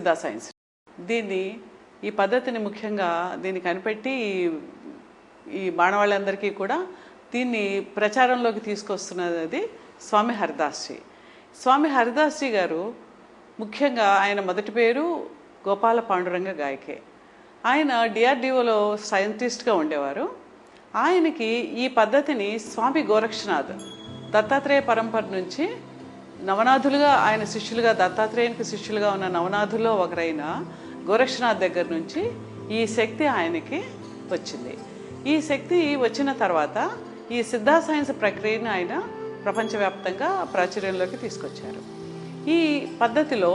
Siddha science. ఈ పద్ధతిని ముఖ్యంగా దీన్ని కనిపెట్టి ఈ బాణవాళ్ళందరికీ కూడా దీన్ని ప్రచారంలోకి తీసుకొస్తున్నది స్వామి హరిదాస్జీ. స్వామి హరిదాస్జీ గారు ముఖ్యంగా ఆయన మొదటి పేరు గోపాల పాండురంగ గాయకే. ఆయన డిఆర్డిఓలో సైంటిస్ట్గా ఉండేవారు. ఆయనకి ఈ పద్ధతిని స్వామి గోరక్షనాథ్ దత్తాత్రేయ పరంపర నుంచి నవనాథులుగా ఆయన శిష్యులుగా, దత్తాత్రేయునికి శిష్యులుగా ఉన్న నవనాథుల్లో ఒకరైన గోరక్షనాథ్ దగ్గర నుంచి ఈ శక్తి ఆయనకి వచ్చింది. ఈ శక్తి వచ్చిన తర్వాత ఈ సిద్ధా సైన్స్ ప్రక్రియను ఆయన ప్రపంచవ్యాప్తంగా ప్రాచుర్యంలోకి తీసుకొచ్చారు. ఈ పద్ధతిలో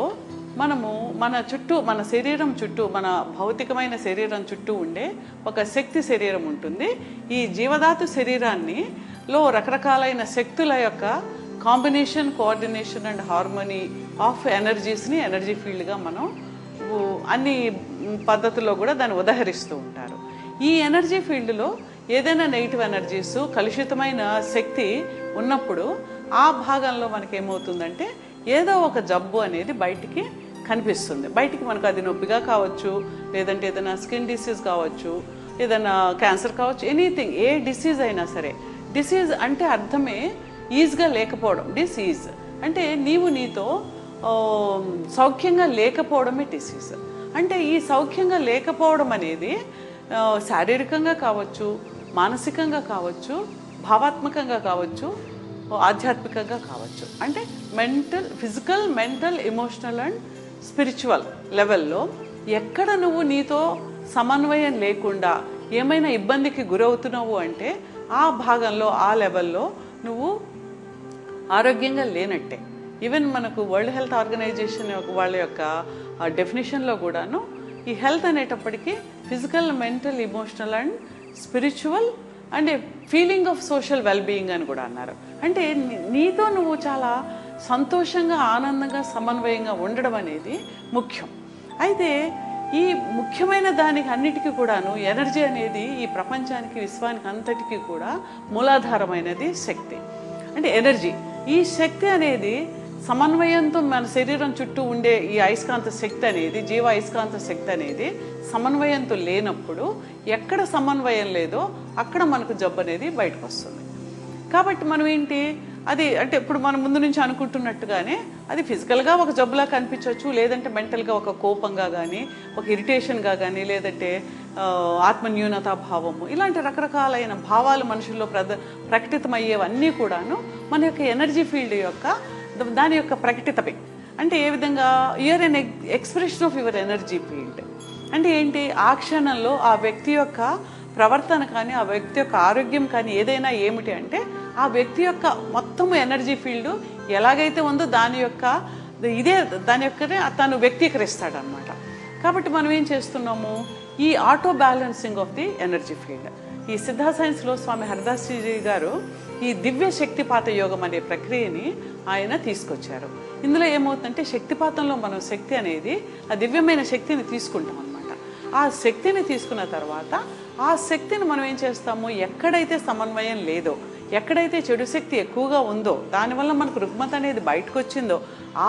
మనము మన చుట్టూ, మన శరీరం చుట్టూ, మన భౌతికమైన శరీరం చుట్టూ ఉండే ఒక శక్తి శరీరం ఉంటుంది. ఈ జీవధాతు శరీరాన్నిలో రకరకాలైన శక్తుల యొక్క combination, coordination and harmony of ఎనర్జీస్ని ఎనర్జీ ఫీల్డ్గా మనం అన్ని పద్ధతుల్లో కూడా దాన్ని ఉదహరిస్తూ ఉంటారు. ఈ ఎనర్జీ ఫీల్డ్లో ఏదైనా నెగిటివ్ ఎనర్జీస్, కలుషితమైన శక్తి ఉన్నప్పుడు ఆ భాగంలో మనకేమవుతుందంటే ఏదో ఒక జబ్బు అనేది బయటికి కనిపిస్తుంది. బయటికి మనకు అది నొప్పిగా కావచ్చు, లేదంటే ఏదైనా స్కిన్ డిసీజ్ కావచ్చు, ఏదైనా క్యాన్సర్ కావచ్చు, ఎనీథింగ్, ఏ డిసీజ్ అయినా సరే. డిసీజ్ అంటే అర్థమే ఈజ్గా లేకపోవడం. డిసీజ్ అంటే నీతో సౌఖ్యంగా లేకపోవడమే డిసీజ్. అంటే ఈ సౌఖ్యంగా లేకపోవడం అనేది శారీరకంగా కావచ్చు, మానసికంగా కావచ్చు, భావాత్మకంగా కావచ్చు, ఆధ్యాత్మికంగా కావచ్చు. అంటే physical, mental, emotional and spiritual లెవెల్లో ఎక్కడ నువ్వు నీతో సమన్వయం లేకుండా ఏమైనా ఇబ్బందికి గురవుతున్నావు అంటే ఆ భాగంలో, ఆ లెవెల్లో నువ్వు ఆరోగ్యంగా లేనట్టే. ఈవెన్ మనకు వరల్డ్ హెల్త్ ఆర్గనైజేషన్ వాళ్ళ యొక్క డెఫినేషన్లో కూడాను ఈ హెల్త్ అనేటప్పటికీ physical, mental, emotional and spiritual and feeling of social wellbeing అని కూడా అన్నారు. అంటే నీతో నువ్వు చాలా సంతోషంగా, ఆనందంగా, సమన్వయంగా ఉండడం అనేది ముఖ్యం. అయితే ఈ ముఖ్యమైన దానికి అన్నిటికీ కూడాను ఎనర్జీ అనేది ఈ ప్రపంచానికి, విశ్వానికి అంతటికీ కూడా మూలాధారమైనది శక్తి. అంటే ఎనర్జీ, ఈ శక్తి అనేది సమన్వయంతో మన శరీరం చుట్టూ ఉండే ఈ అయస్కాంత శక్తి అనేది, జీవ అయస్కాంత శక్తి అనేది సమన్వయంతో లేనప్పుడు, ఎక్కడ సమన్వయం లేదో అక్కడ మనకు జబ్బు అనేది బయటకు వస్తుంది. కాబట్టి మనం ఏంటి, అది అంటే ఇప్పుడు మనం ముందు నుంచి అనుకుంటున్నట్టుగానే అది ఫిజికల్గా ఒక జబ్బులా కనిపించవచ్చు, లేదంటే మెంటల్గా ఒక కోపంగా కానీ, ఒక ఇరిటేషన్గా కానీ, లేదంటే ఆత్మన్యూనతా భావము, ఇలాంటి రకరకాలైన భావాలు మనుషుల్లో ప్రకటితమయ్యేవన్నీ కూడాను మన యొక్క ఎనర్జీ ఫీల్డ్ యొక్క దాని యొక్క ప్రకటితమే. అంటే ఏ విధంగా you are an expression of your energy field. అంటే ఏంటి, ఆ క్షణంలో ఆ వ్యక్తి యొక్క ప్రవర్తన కానీ, ఆ వ్యక్తి యొక్క ఆరోగ్యం కానీ ఏదైనా ఏమిటి అంటే ఆ వ్యక్తి యొక్క మొత్తం ఎనర్జీ ఫీల్డ్ ఎలాగైతే ఉందో దాని యొక్క తను వ్యక్తీకరిస్తాడనమాట. కాబట్టి మనం ఏం చేస్తున్నాము, ఈ auto balancing of the energy field. ఈ సిద్ధా సైన్స్లో స్వామి హరిదాస్జీ గారు ఈ దివ్య శక్తిపాత యోగం అనే ప్రక్రియని ఆయన తీసుకొచ్చారు. ఇందులో ఏమవుతుందంటే శక్తిపాతంలో మనం శక్తి అనేది, ఆ దివ్యమైన శక్తిని తీసుకుంటాం అనమాట. ఆ శక్తిని తీసుకున్న తర్వాత ఆ శక్తిని మనం ఏం చేస్తాము, ఎక్కడైతే సమన్వయం లేదో, ఎక్కడైతే చెడు శక్తి ఎక్కువగా ఉందో, దానివల్ల మనకు రుగ్మత అనేది బయటకు వచ్చిందో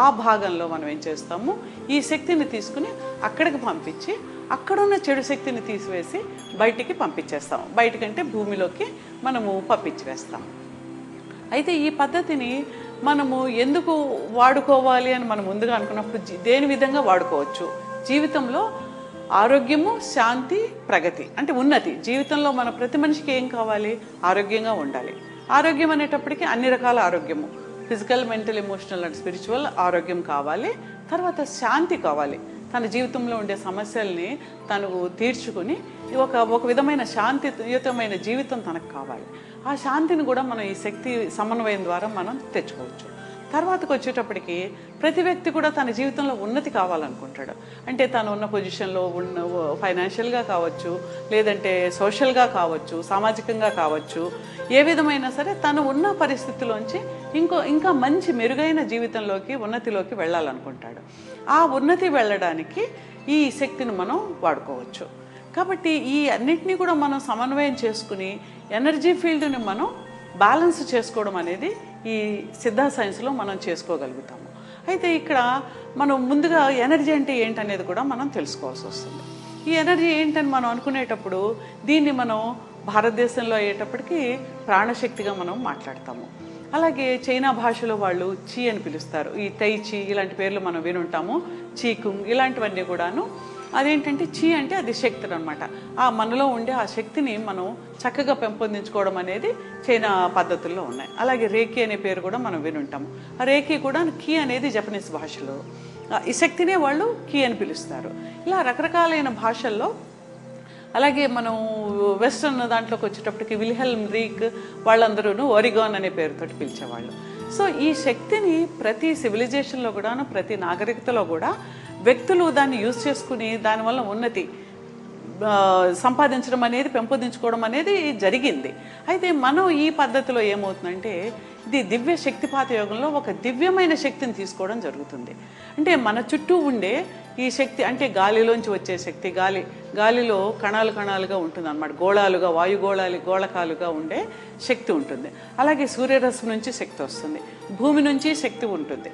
ఆ భాగంలో మనం ఏం చేస్తాము, ఈ శక్తిని తీసుకుని అక్కడికి పంపించి అక్కడున్న చెడు శక్తిని తీసివేసి బయటికి పంపించేస్తాం. బయటకంటే భూమిలోకి మనము పంపించివేస్తాం. అయితే ఈ పద్ధతిని మనము ఎందుకు వాడుకోవాలి అని మనం ముందుగా అనుకున్నప్పుడు దేని విధంగా వాడుకోవచ్చు. జీవితంలో ఆరోగ్యము, శాంతి, ప్రగతి అంటే ఉన్నతి. జీవితంలో మన ప్రతి మనిషికి ఏం కావాలి, ఆరోగ్యంగా ఉండాలి. ఆరోగ్యం అనేటప్పటికీ అన్ని రకాల ఆరోగ్యము, physical, mental, emotional and spiritual ఆరోగ్యం కావాలి. తర్వాత శాంతి కావాలి. తన జీవితంలో ఉండే సమస్యల్ని తను తీర్చుకుని ఒక విధమైన శాంతియుతమైన జీవితం తనకు కావాలి. ఆ శాంతిని కూడా మనం ఈ శక్తి సమన్వయం ద్వారా మనం తెచ్చుకోవచ్చు. తర్వాతకు వచ్చేటప్పటికి ప్రతి వ్యక్తి కూడా తన జీవితంలో ఉన్నతి కావాలనుకుంటాడు. అంటే తను ఉన్న పొజిషన్లో ఉన్న ఫైనాన్షియల్గా కావచ్చు, లేదంటే సోషల్గా కావచ్చు, సామాజికంగా కావచ్చు, ఏ విధమైనా సరే తను ఉన్న పరిస్థితిలోంచి ఇంకా మంచి మెరుగైన జీవితంలోకి, ఉన్నతిలోకి వెళ్ళాలనుకుంటాడు. ఆ ఉన్నతి వెళ్ళడానికి ఈ శక్తిని మనం వాడుకోవచ్చు. కాబట్టి ఈ అన్నిటినీ కూడా మనం సమన్వయం చేసుకుని ఎనర్జీ ఫీల్డ్ని మనం బ్యాలెన్స్ చేసుకోవడం అనేది ఈ సిద్ధా సైన్స్లో మనం చేసుకోగలుగుతాము. అయితే ఇక్కడ మనం ముందుగా ఎనర్జీ అంటే ఏంటనేది కూడా మనం తెలుసుకోవాల్సి వస్తుంది. ఈ ఎనర్జీ ఏంటని మనం అనుకునేటప్పుడు దీన్ని మనం భారతదేశంలో అయ్యేటప్పటికీ ప్రాణశక్తిగా మనం మాట్లాడతాము. అలాగే చైనా భాషలో వాళ్ళు చీ అని పిలుస్తారు. ఈ తై చీ ఇలాంటి పేర్లు మనం వినుంటాము. చీకుంగ్ ఇలాంటివన్నీ కూడాను అదేంటంటే చీ అంటే అది శక్తి అనమాట. ఆ మనలో ఉండే ఆ శక్తిని మనం చక్కగా పెంపొందించుకోవడం అనేది చైనా పద్ధతుల్లో ఉన్నాయి. అలాగే రేకి అనే పేరు కూడా మనం వినుంటాము. ఆ రేకి కూడా కీ అనేది జపనీస్ భాషలో, ఈ శక్తినే వాళ్ళు కీ అని పిలుస్తారు. ఇలా రకరకాలైన భాషల్లో. అలాగే మనం వెస్ట్రన్ దాంట్లోకి వచ్చేటప్పటికి విల్హెల్మ్ రీక్ వాళ్ళందరూ ఒరిగాన్ అనే పేరుతోటి పిలిచేవాళ్ళు. సో ఈ శక్తిని ప్రతి సివిలైజేషన్లో కూడాను, ప్రతి నాగరికతలో కూడా వ్యక్తులు దాన్ని యూజ్ చేసుకుని దానివల్ల ఉన్నతి సంపాదించడం అనేది, పెంపొందించుకోవడం అనేది జరిగింది. అయితే మనం ఈ పద్ధతిలో ఏమవుతుందంటే ఇది దివ్య శక్తిపాత యోగంలో ఒక దివ్యమైన శక్తిని తీసుకోవడం జరుగుతుంది. అంటే మన చుట్టూ ఉండే ఈ శక్తి అంటే గాలిలోంచి వచ్చే శక్తి, గాలిలో కణాలు కణాలుగా ఉంటుంది అన్నమాట. గోళాలుగా, గోళకాలుగా ఉండే శక్తి ఉంటుంది. అలాగే సూర్యరశ్మి నుంచి శక్తి వస్తుంది, భూమి నుంచి శక్తి ఉంటుంది.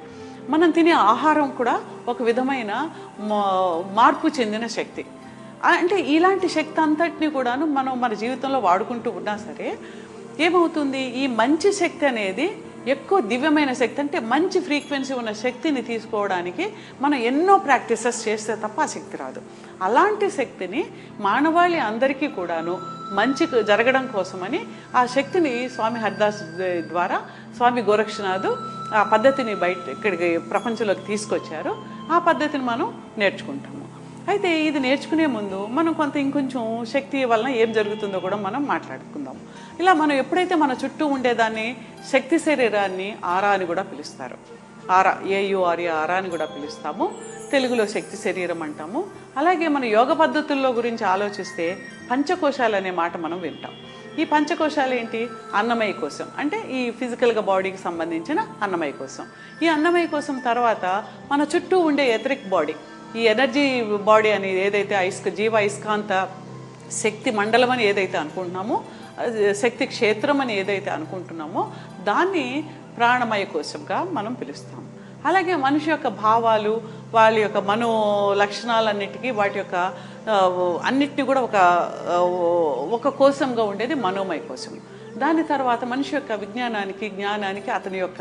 మనం తినే ఆహారం కూడా ఒక విధమైన మార్పు చెందిన శక్తి. అంటే ఇలాంటి శక్తి అంతటిని కూడాను మనం మన జీవితంలో వాడుకుంటూ ఉన్నా సరే ఏమవుతుంది, ఈ మంచి శక్తి అనేది ఎక్కువ దివ్యమైన శక్తి, అంటే మంచి ఫ్రీక్వెన్సీ ఉన్న శక్తిని తీసుకోవడానికి మనం ఎన్నో ప్రాక్టీసెస్ చేస్తే తప్ప ఆ శక్తి రాదు. అలాంటి శక్తిని మానవాళి అందరికీ కూడాను మంచి జరగడం కోసమని ఆ శక్తిని స్వామి హరిదాస్ ద్వారా స్వామి గోరక్షనాథ్ ఆ పద్ధతిని ఇక్కడికి ప్రపంచంలోకి తీసుకొచ్చారు. ఆ పద్ధతిని మనం నేర్చుకుంటాము. అయితే ఇది నేర్చుకునే ముందు మనం ఇంకొంచెం శక్తి వలన ఏం జరుగుతుందో కూడా మనం మాట్లాడుకుందాం. ఇలా మనం ఎప్పుడైతే మన చుట్టూ ఉండేదాన్ని శక్తి శరీరాన్ని ఆరా అని కూడా పిలుస్తారు. ఆరా, ఏయుఆర్ఏ ఆరా అని కూడా పిలుస్తాము. తెలుగులో శక్తి శరీరం అంటాము. అలాగే మన యోగ పద్ధతుల్లో గురించి ఆలోచిస్తే పంచకోశాలు అనే మాట మనం వింటాం. ఈ పంచకోశాలు ఏంటి? అన్నమయ కోశం, అంటే ఈ ఫిజికల్గా బాడీకి సంబంధించిన అన్నమయ కోశం. ఈ అన్నమయ కోశం తర్వాత మన చుట్టూ ఉండే ఎథరిక్ బాడీ, ఈ ఎనర్జీ బాడీ అనేది ఏదైతే జీవ అయస్కాంత శక్తి మండలం అని ఏదైతే అనుకుంటున్నామో, శక్తి క్షేత్రం అని ఏదైతే అనుకుంటున్నామో దాన్ని ప్రాణమయ కోశంగా మనం పిలుస్తాం. అలాగే మనిషి యొక్క భావాలు, వాళ్ళ యొక్క మనో లక్షణాలన్నిటికీ వాటి యొక్క అన్నిటినీ కూడా ఒక కోశంగా ఉండేది మనోమయ కోశం. దాని తర్వాత మనిషి యొక్క విజ్ఞానానికి, జ్ఞానానికి, అతని యొక్క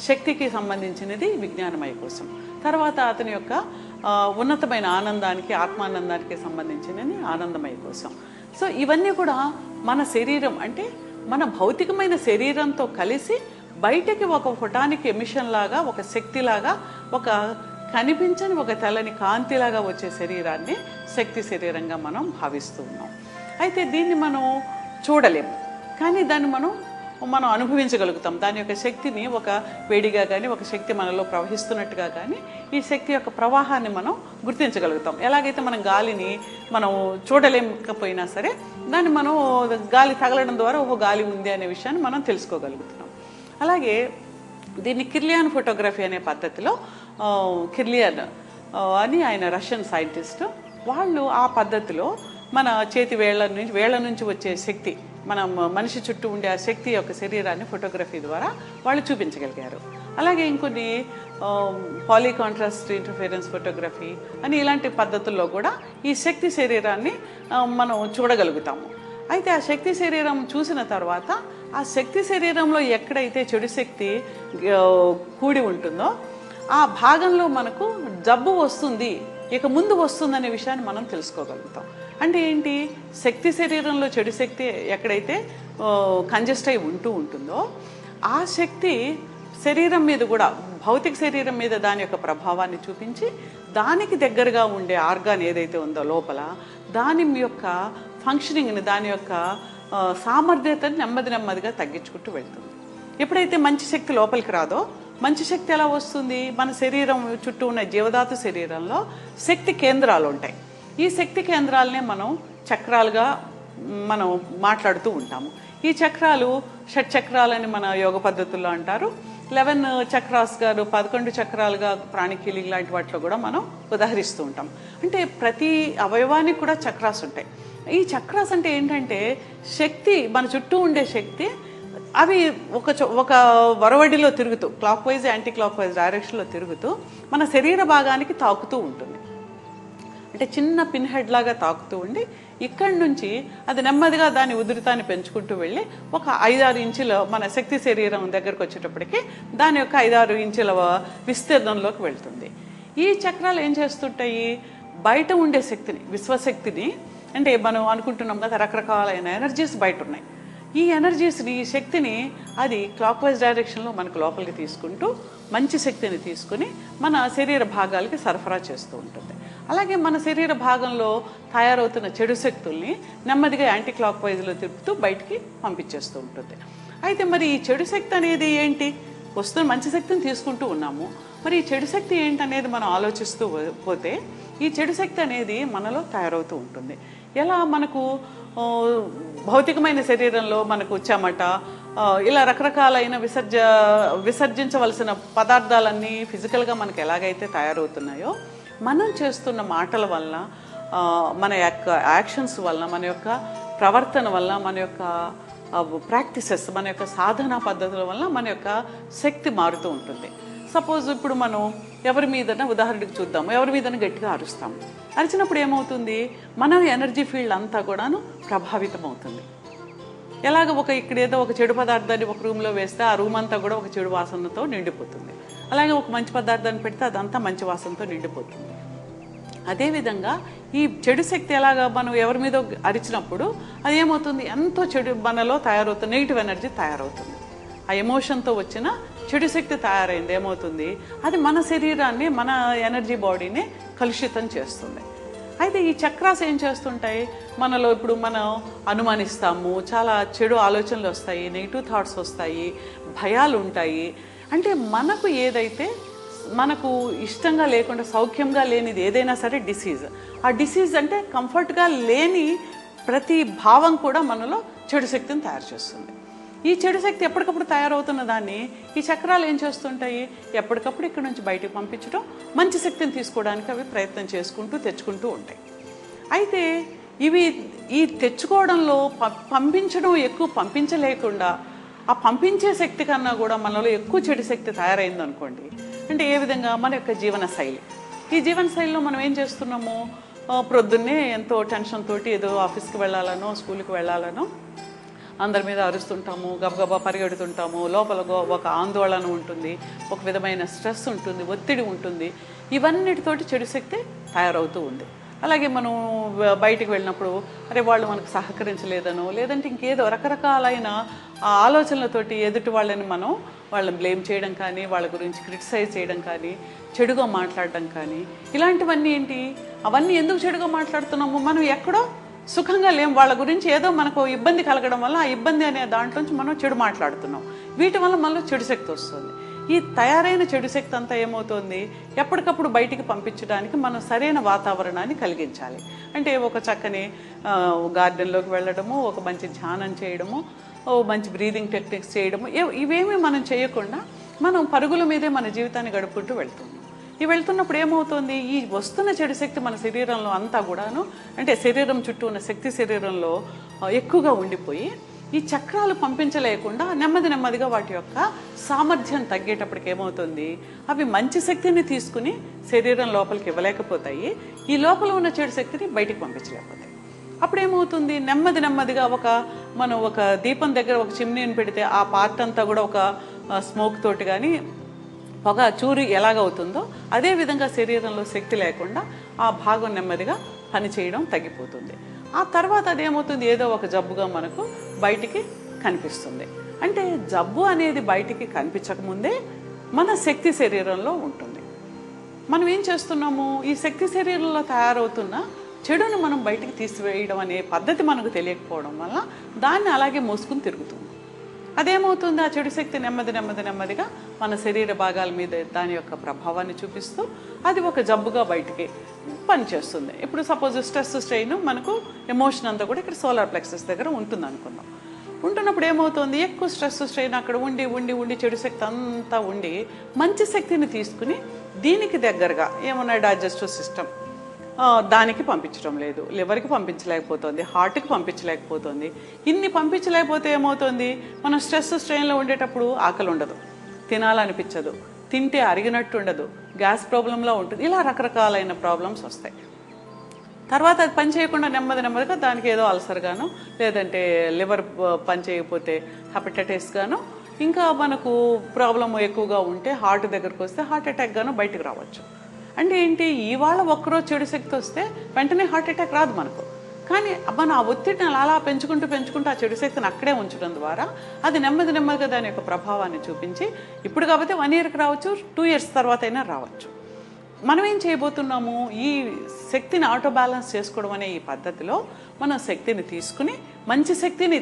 శక్తికి సంబంధించినది విజ్ఞానమయ కోశం. తర్వాత అతని యొక్క ఉన్నతమైన ఆనందానికి, ఆత్మానందానికి సంబంధించినది ఆనందమయ కోశం. సో ఇవన్నీ కూడా మన శరీరం అంటే మన భౌతికమైన శరీరంతో కలిసి బయటకి ఒక ఫోటానిక్ ఎమిషన్ లాగా, ఒక శక్తిలాగా, ఒక కనిపించని ఒక తెల్లని కాంతిలాగా వచ్చే శరీరాన్ని శక్తి శరీరంగా మనం భావిస్తూ ఉన్నాం. అయితే దీన్ని మనం చూడలేము, కానీ దాన్ని మనం అనుభవించగలుగుతాం. దాని యొక్క శక్తిని ఒక వేడిగా కానీ, ఒక శక్తి మనలో ప్రవహిస్తున్నట్టుగా కానీ ఈ శక్తి యొక్క ప్రవాహాన్ని మనం గుర్తించగలుగుతాం. ఎలాగైతే మనం గాలిని మనం చూడలేకపోయినా సరే దాన్ని మనం గాలి తగలడం ద్వారా గాలి ఉంది అనే విషయాన్ని మనం తెలుసుకోగలుగుతున్నాం. అలాగే దీన్ని కిర్లియన్ ఫోటోగ్రఫీ అనే పద్ధతిలో, కిర్లియన్ అని ఆయన రష్యన్ సైంటిస్ట్, వాళ్ళు ఆ పద్ధతిలో మన చేతి వేళ్ల నుంచి వచ్చే శక్తి, మన మనిషి చుట్టూ ఉండే ఆ శక్తి యొక్క శరీరాన్ని ఫోటోగ్రఫీ ద్వారా వాళ్ళు చూపించగలిగారు. అలాగే ఇంకొన్ని పాలీ కాంట్రాస్ట్ ఇంటర్ఫిరెన్స్ ఫోటోగ్రఫీ అని ఇలాంటి పద్ధతుల్లో కూడా ఈ శక్తి శరీరాన్ని మనం చూడగలుగుతాము. అయితే ఆ శక్తి శరీరం చూసిన తర్వాత ఆ శక్తి శరీరంలో ఎక్కడైతే చెడు శక్తి కూడి ఉంటుందో ఆ భాగంలో మనకు జబ్బు వస్తుంది, ఇక ముందు వస్తుందనే విషయాన్ని మనం తెలుసుకోగలుగుతాం. అంటే ఏంటి, శక్తి శరీరంలో చెడు శక్తి ఎక్కడైతే కంజెస్ట్ అయి ఉంటుందో ఆ శక్తి శరీరం మీద కూడా, భౌతిక శరీరం మీద దాని యొక్క ప్రభావాన్ని చూపించి దానికి దగ్గరగా ఉండే ఆర్గాన్ ఏదైతే ఉందో లోపల దాని యొక్క ఫంక్షనింగ్ని, దాని యొక్క సామర్థ్యతని నెమ్మదిగా తగ్గించుకుంటూ వెళ్తుంది. ఎప్పుడైతే మంచి శక్తి లోపలికి రాదో, మంచి శక్తి ఎలా వస్తుంది, మన శరీరం చుట్టూ ఉన్న జీవధాతు శరీరంలో శక్తి కేంద్రాలు ఉంటాయి. ఈ శక్తి కేంద్రాలనే మనం చక్రాలుగా మనం మాట్లాడుతూ ఉంటాము. ఈ చక్రాలు షట్చక్రాలని మన యోగ పద్ధతుల్లో అంటారు. 11 చక్రాస్ గారు 11 చక్రాలుగా ప్రాణికీలి లాంటి వాటిలో కూడా మనం ఉదాహరిస్తూ ఉంటాం. అంటే ప్రతి అవయవానికి కూడా చక్రాస్ ఉంటాయి. ఈ చక్రాస్ అంటే ఏంటంటే శక్తి, మన చుట్టూ ఉండే శక్తి అవి ఒక వరవడిలో తిరుగుతూ clock wise anti clock wise డైరెక్షన్లో తిరుగుతూ మన శరీర భాగానికి తాకుతూ ఉంటుంది. అంటే చిన్న పిన్ హెడ్ లాగా తాకుతూ ఉండి ఇక్కడి నుంచి అది నెమ్మదిగా దాని ఉధృతాన్ని పెంచుకుంటూ వెళ్ళి ఒక 5-6 ఇంచుల మన శక్తి శరీరం దగ్గరకు వచ్చేటప్పటికి దాని యొక్క 5-6 ఇంచుల విస్తీర్ణంలోకి వెళ్తుంది. ఈ చక్రాలు ఏం చేస్తుంటాయి, బయట ఉండే శక్తిని, విశ్వశక్తిని, అంటే మనం అనుకుంటున్నాం కదా రకరకాలైన ఎనర్జీస్ బయట ఉన్నాయి, ఈ ఎనర్జీస్ని, ఈ శక్తిని అది క్లాక్ వైజ్ డైరెక్షన్లో మనకు లోపలికి తీసుకుంటూ మంచి శక్తిని తీసుకుని మన శరీర భాగాలకి సరఫరా చేస్తూ ఉంటుంది. అలాగే మన శరీర భాగంలో తయారవుతున్న చెడు శక్తుల్ని నెమ్మదిగా యాంటీ క్లాక్ వైజ్లో తిప్పుతూ బయటికి పంపించేస్తూ ఉంటుంది. అయితే మరి ఈ చెడు శక్తి అనేది ఏంటి, వస్తున్న మంచి శక్తిని తీసుకుంటూ ఉన్నాము, మరి ఈ చెడు శక్తి ఏంటనేది మనం ఆలోచిస్తూ పోతే ఈ చెడు శక్తి అనేది మనలో తయారవుతూ ఉంటుంది. ఎలా మనకు భౌతికమైన శరీరంలో మనకు చెమట, ఇలా రకరకాలైన విసర్జించవలసిన పదార్థాలన్నీ ఫిజికల్గా మనకు ఎలాగైతే తయారవుతున్నాయో, మనం చేస్తున్న మాటల వల్ల, మన యొక్క యాక్షన్స్ వల్ల, మన యొక్క ప్రవర్తన వల్ల, మన యొక్క ప్రాక్టీసెస్, మన యొక్క సాధనా పద్ధతుల వల్ల మన యొక్క శక్తి మారుతూ ఉంటుంది. సపోజ్ ఇప్పుడు మనం ఎవరి మీదన, ఉదాహరణకు చూద్దాము, ఎవరి మీదన గట్టిగా అరుస్తాము. అరిచినప్పుడు ఏమవుతుంది, మన ఎనర్జీ ఫీల్డ్ అంతా కూడాను ప్రభావితం అవుతుంది. ఎలాగ ఇక్కడ ఏదో ఒక చెడు పదార్థాన్ని ఒక రూమ్లో వేస్తే ఆ రూమ్ అంతా కూడా ఒక చెడు వాసనతో నిండిపోతుంది. అలాగే ఒక మంచి పదార్థాన్ని పెడితే అదంతా మంచి వాసనతో నిండిపోతుంది. అదేవిధంగా ఈ చెడు శక్తి ఎలాగా మనం ఎవరి మీద అరిచినప్పుడు అది ఏమవుతుంది, ఎంతో చెడు మనలో తయారవుతుంది, నెగిటివ్ ఎనర్జీ తయారవుతుంది. ఆ ఎమోషన్తో వచ్చిన చెడు శక్తి తయారైంది ఏమవుతుంది, అది మన శరీరాన్ని, మన ఎనర్జీ బాడీని కలుషితం చేస్తుంది. అయితే ఈ చక్రాస్ ఏం చేస్తుంటాయి, మనలో ఇప్పుడు మనం అనుమానిస్తాము, చాలా చెడు ఆలోచనలు వస్తాయి, నెగిటివ్ థాట్స్ వస్తాయి, భయాలు ఉంటాయి. అంటే మనకు ఏదైతే మనకు ఇష్టంగా లేకుండా సౌఖ్యంగా లేనిది ఏదైనా సరే డిసీజ్, ఆ డిసీజ్ అంటే కంఫర్ట్గా లేని ప్రతి భావం కూడా మనలో చెడు శక్తిని తయారు చేస్తుంది. ఈ చెడు శక్తి ఎప్పటికప్పుడు తయారవుతున్న దాన్ని ఈ చక్రాలు ఏం చేస్తుంటాయి, ఎప్పటికప్పుడు ఇక్కడ నుంచి బయటికి పంపించడం, మంచి శక్తిని తీసుకోవడానికి అవి ప్రయత్నం చేసుకుంటూ తెచ్చుకుంటూ ఉంటాయి. అయితే ఈ తెచ్చుకోవడంలో పంపించడం ఎక్కువ పంపించలేకుండా ఆ పంపించే శక్తి కన్నా కూడా మనలో ఎక్కువ చెడు శక్తి తయారైంది అనుకోండి. అంటే ఏ విధంగా, మన యొక్క జీవన శైలి, ఈ జీవన శైలిలో మనం ఏం చేస్తున్నాము, ప్రొద్దున్నే ఎంతో టెన్షన్ తోటి ఏదో ఆఫీస్కి వెళ్ళాలనో స్కూల్కి వెళ్ళాలనో అందరి మీద అరుస్తుంటాము, గబగబా పరిగెడుతుంటాము, లోపల ఒక ఆందోళన ఉంటుంది, ఒక విధమైన స్ట్రెస్ ఉంటుంది, ఒత్తిడి ఉంటుంది. ఇవన్నిటితోటి చెడు శక్తి తయారవుతూ ఉంది. అలాగే మనం బయటికి వెళ్ళినప్పుడు అరే వాళ్ళు మనకు సహకరించలేదనో, లేదంటే ఇంకేదో రకరకాలైన ఆలోచనలతోటి ఎదుటి వాళ్ళని వాళ్ళని బ్లేమ్ చేయడం కానీ, వాళ్ళ గురించి క్రిటిసైజ్ చేయడం కానీ, చెడుగా మాట్లాడడం కానీ, ఇలాంటివన్నీ ఏంటి, అవన్నీ ఎందుకు చెడుగా మాట్లాడుతున్నాము, మనం ఎక్కడో సుఖంగా లేం, వాళ్ళ గురించి ఏదో మనకు ఇబ్బంది కలగడం వల్ల ఆ ఇబ్బంది అనే దాంట్లోంచి మనం చెడు మాట్లాడుతున్నాం. వీటి వల్ల మనలో చెడు శక్తి వస్తుంది. ఈ తయారైన చెడు శక్తి అంతా ఏమవుతుంది, ఎప్పటికప్పుడు బయటికి పంపించడానికి మనం సరైన వాతావరణాన్ని కలిగించాలి. అంటే ఒక చక్కని గార్డెన్లోకి వెళ్ళడము, ఒక మంచి ధ్యానం చేయడము, మంచి బ్రీదింగ్ టెక్నిక్స్ చేయడము, ఇవేమీ మనం చేయకుండా మనం పరుగుల మీదే మన జీవితాన్ని గడుపుకుంటూ వెళ్తున్నాం. వెళ్తున్నప్పుడు ఏమవుతుంది, ఈ వస్తున్న చెడు శక్తి మన శరీరంలో అంతా కూడాను, అంటే శరీరం చుట్టూ ఉన్న శక్తి శరీరంలో ఎక్కువగా ఉండిపోయి ఈ చక్రాలు పంపించలేకుండా నెమ్మదిగా వాటి యొక్క సామర్థ్యం తగ్గేటప్పటికి ఏమవుతుంది, అవి మంచి శక్తిని తీసుకుని శరీరం లోపలికి ఇవ్వలేకపోతాయి, ఈ లోపల ఉన్న చెడు శక్తిని బయటికి పంపించలేకపోతాయి. అప్పుడు ఏమవుతుంది, నెమ్మదిగా మనం ఒక దీపం దగ్గర ఒక చిమ్నీని పెడితే ఆ పార్ట్ అంతా కూడా ఒక స్మోక్ తోటి కానీ పొగ చూరి ఎలాగవుతుందో అదేవిధంగా శరీరంలో శక్తి లేకుండా ఆ భాగం నెమ్మదిగా పనిచేయడం తగ్గిపోతుంది. ఆ తర్వాత అదేమవుతుంది, ఏదో ఒక జబ్బుగా మనకు బయటికి కనిపిస్తుంది. అంటే జబ్బు అనేది బయటికి కనిపించకముందే మన శక్తి శరీరంలో ఉంటుంది. మనం ఏం చేస్తున్నాము, ఈ శక్తి శరీరంలో తయారవుతున్న చెడును మనం బయటికి తీసివేయడం అనే పద్ధతి మనకు తెలియకపోవడం వల్ల దాన్ని అలాగే మోసుకుని తిరుగుతుంది. అదేమవుతుంది, ఆ చెడు శక్తి నెమ్మదిగా మన శరీర భాగాల మీద దాని యొక్క ప్రభావాన్ని చూపిస్తూ అది ఒక జబ్బుగా బయటికి పనిచేస్తుంది. ఇప్పుడు సపోజ్ స్ట్రెస్ స్ట్రెయిన్ మనకు ఎమోషన్ అంతా కూడా ఇక్కడ సోలార్ ప్లెక్సస్ దగ్గర ఉంటుంది అనుకుందాం. ఉంటున్నప్పుడు ఏమవుతుంది, ఎక్కువ స్ట్రెస్ స్ట్రెయిన్ అక్కడ ఉండి చెడు శక్తి అంతా ఉండి మంచి శక్తిని తీసుకుని దీనికి దగ్గరగా ఏమన్నా డైజెస్టివ్ సిస్టమ్, దానికి పంపించడం లేదు, లివర్కి పంపించలేకపోతుంది, హార్ట్కి పంపించలేకపోతుంది. ఇన్ని పంపించలేకపోతే ఏమవుతుంది, మనం స్ట్రెస్ స్ట్రెయిన్లో ఉండేటప్పుడు ఆకలి ఉండదు, తినాలనిపించదు, తింటే అరిగినట్టు ఉండదు, గ్యాస్ ప్రాబ్లంలో ఉంటుంది, ఇలా రకరకాలైన ప్రాబ్లమ్స్ వస్తాయి. తర్వాత అది పని చేయకుండా నెమ్మదిగా దానికి ఏదో అల్సర్ గాను, లేదంటే లివర్ పని చేయకపోతే హెపటైటిస్ గాను, ఇంకా మనకు ప్రాబ్లం ఎక్కువగా ఉంటే హార్ట్ దగ్గరకు వస్తే హార్ట్ అటాక్ గాను బయటకు రావచ్చు. అంటే ఏంటి, ఇవాళ ఒక్కరోజు చెడు శక్తి వస్తే వెంటనే హార్ట్ అటాక్ రాదు మనకు. కానీ మనం ఆ ఒత్తిడిని అలా పెంచుకుంటూ ఆ చెడు శక్తిని అక్కడే ఉంచడం ద్వారా అది నెమ్మదిగా దాని యొక్క ప్రభావాన్ని చూపించి, ఇప్పుడు కాబట్టి 1 yearకి రావచ్చు, 2 years తర్వాత అయినా రావచ్చు. మనం ఏం చేయబోతున్నాము, ఈ శక్తిని ఆటో బ్యాలెన్స్ చేసుకోవడం అనే ఈ పద్ధతిలో మనం శక్తిని తీసుకుని మంచి శక్తిని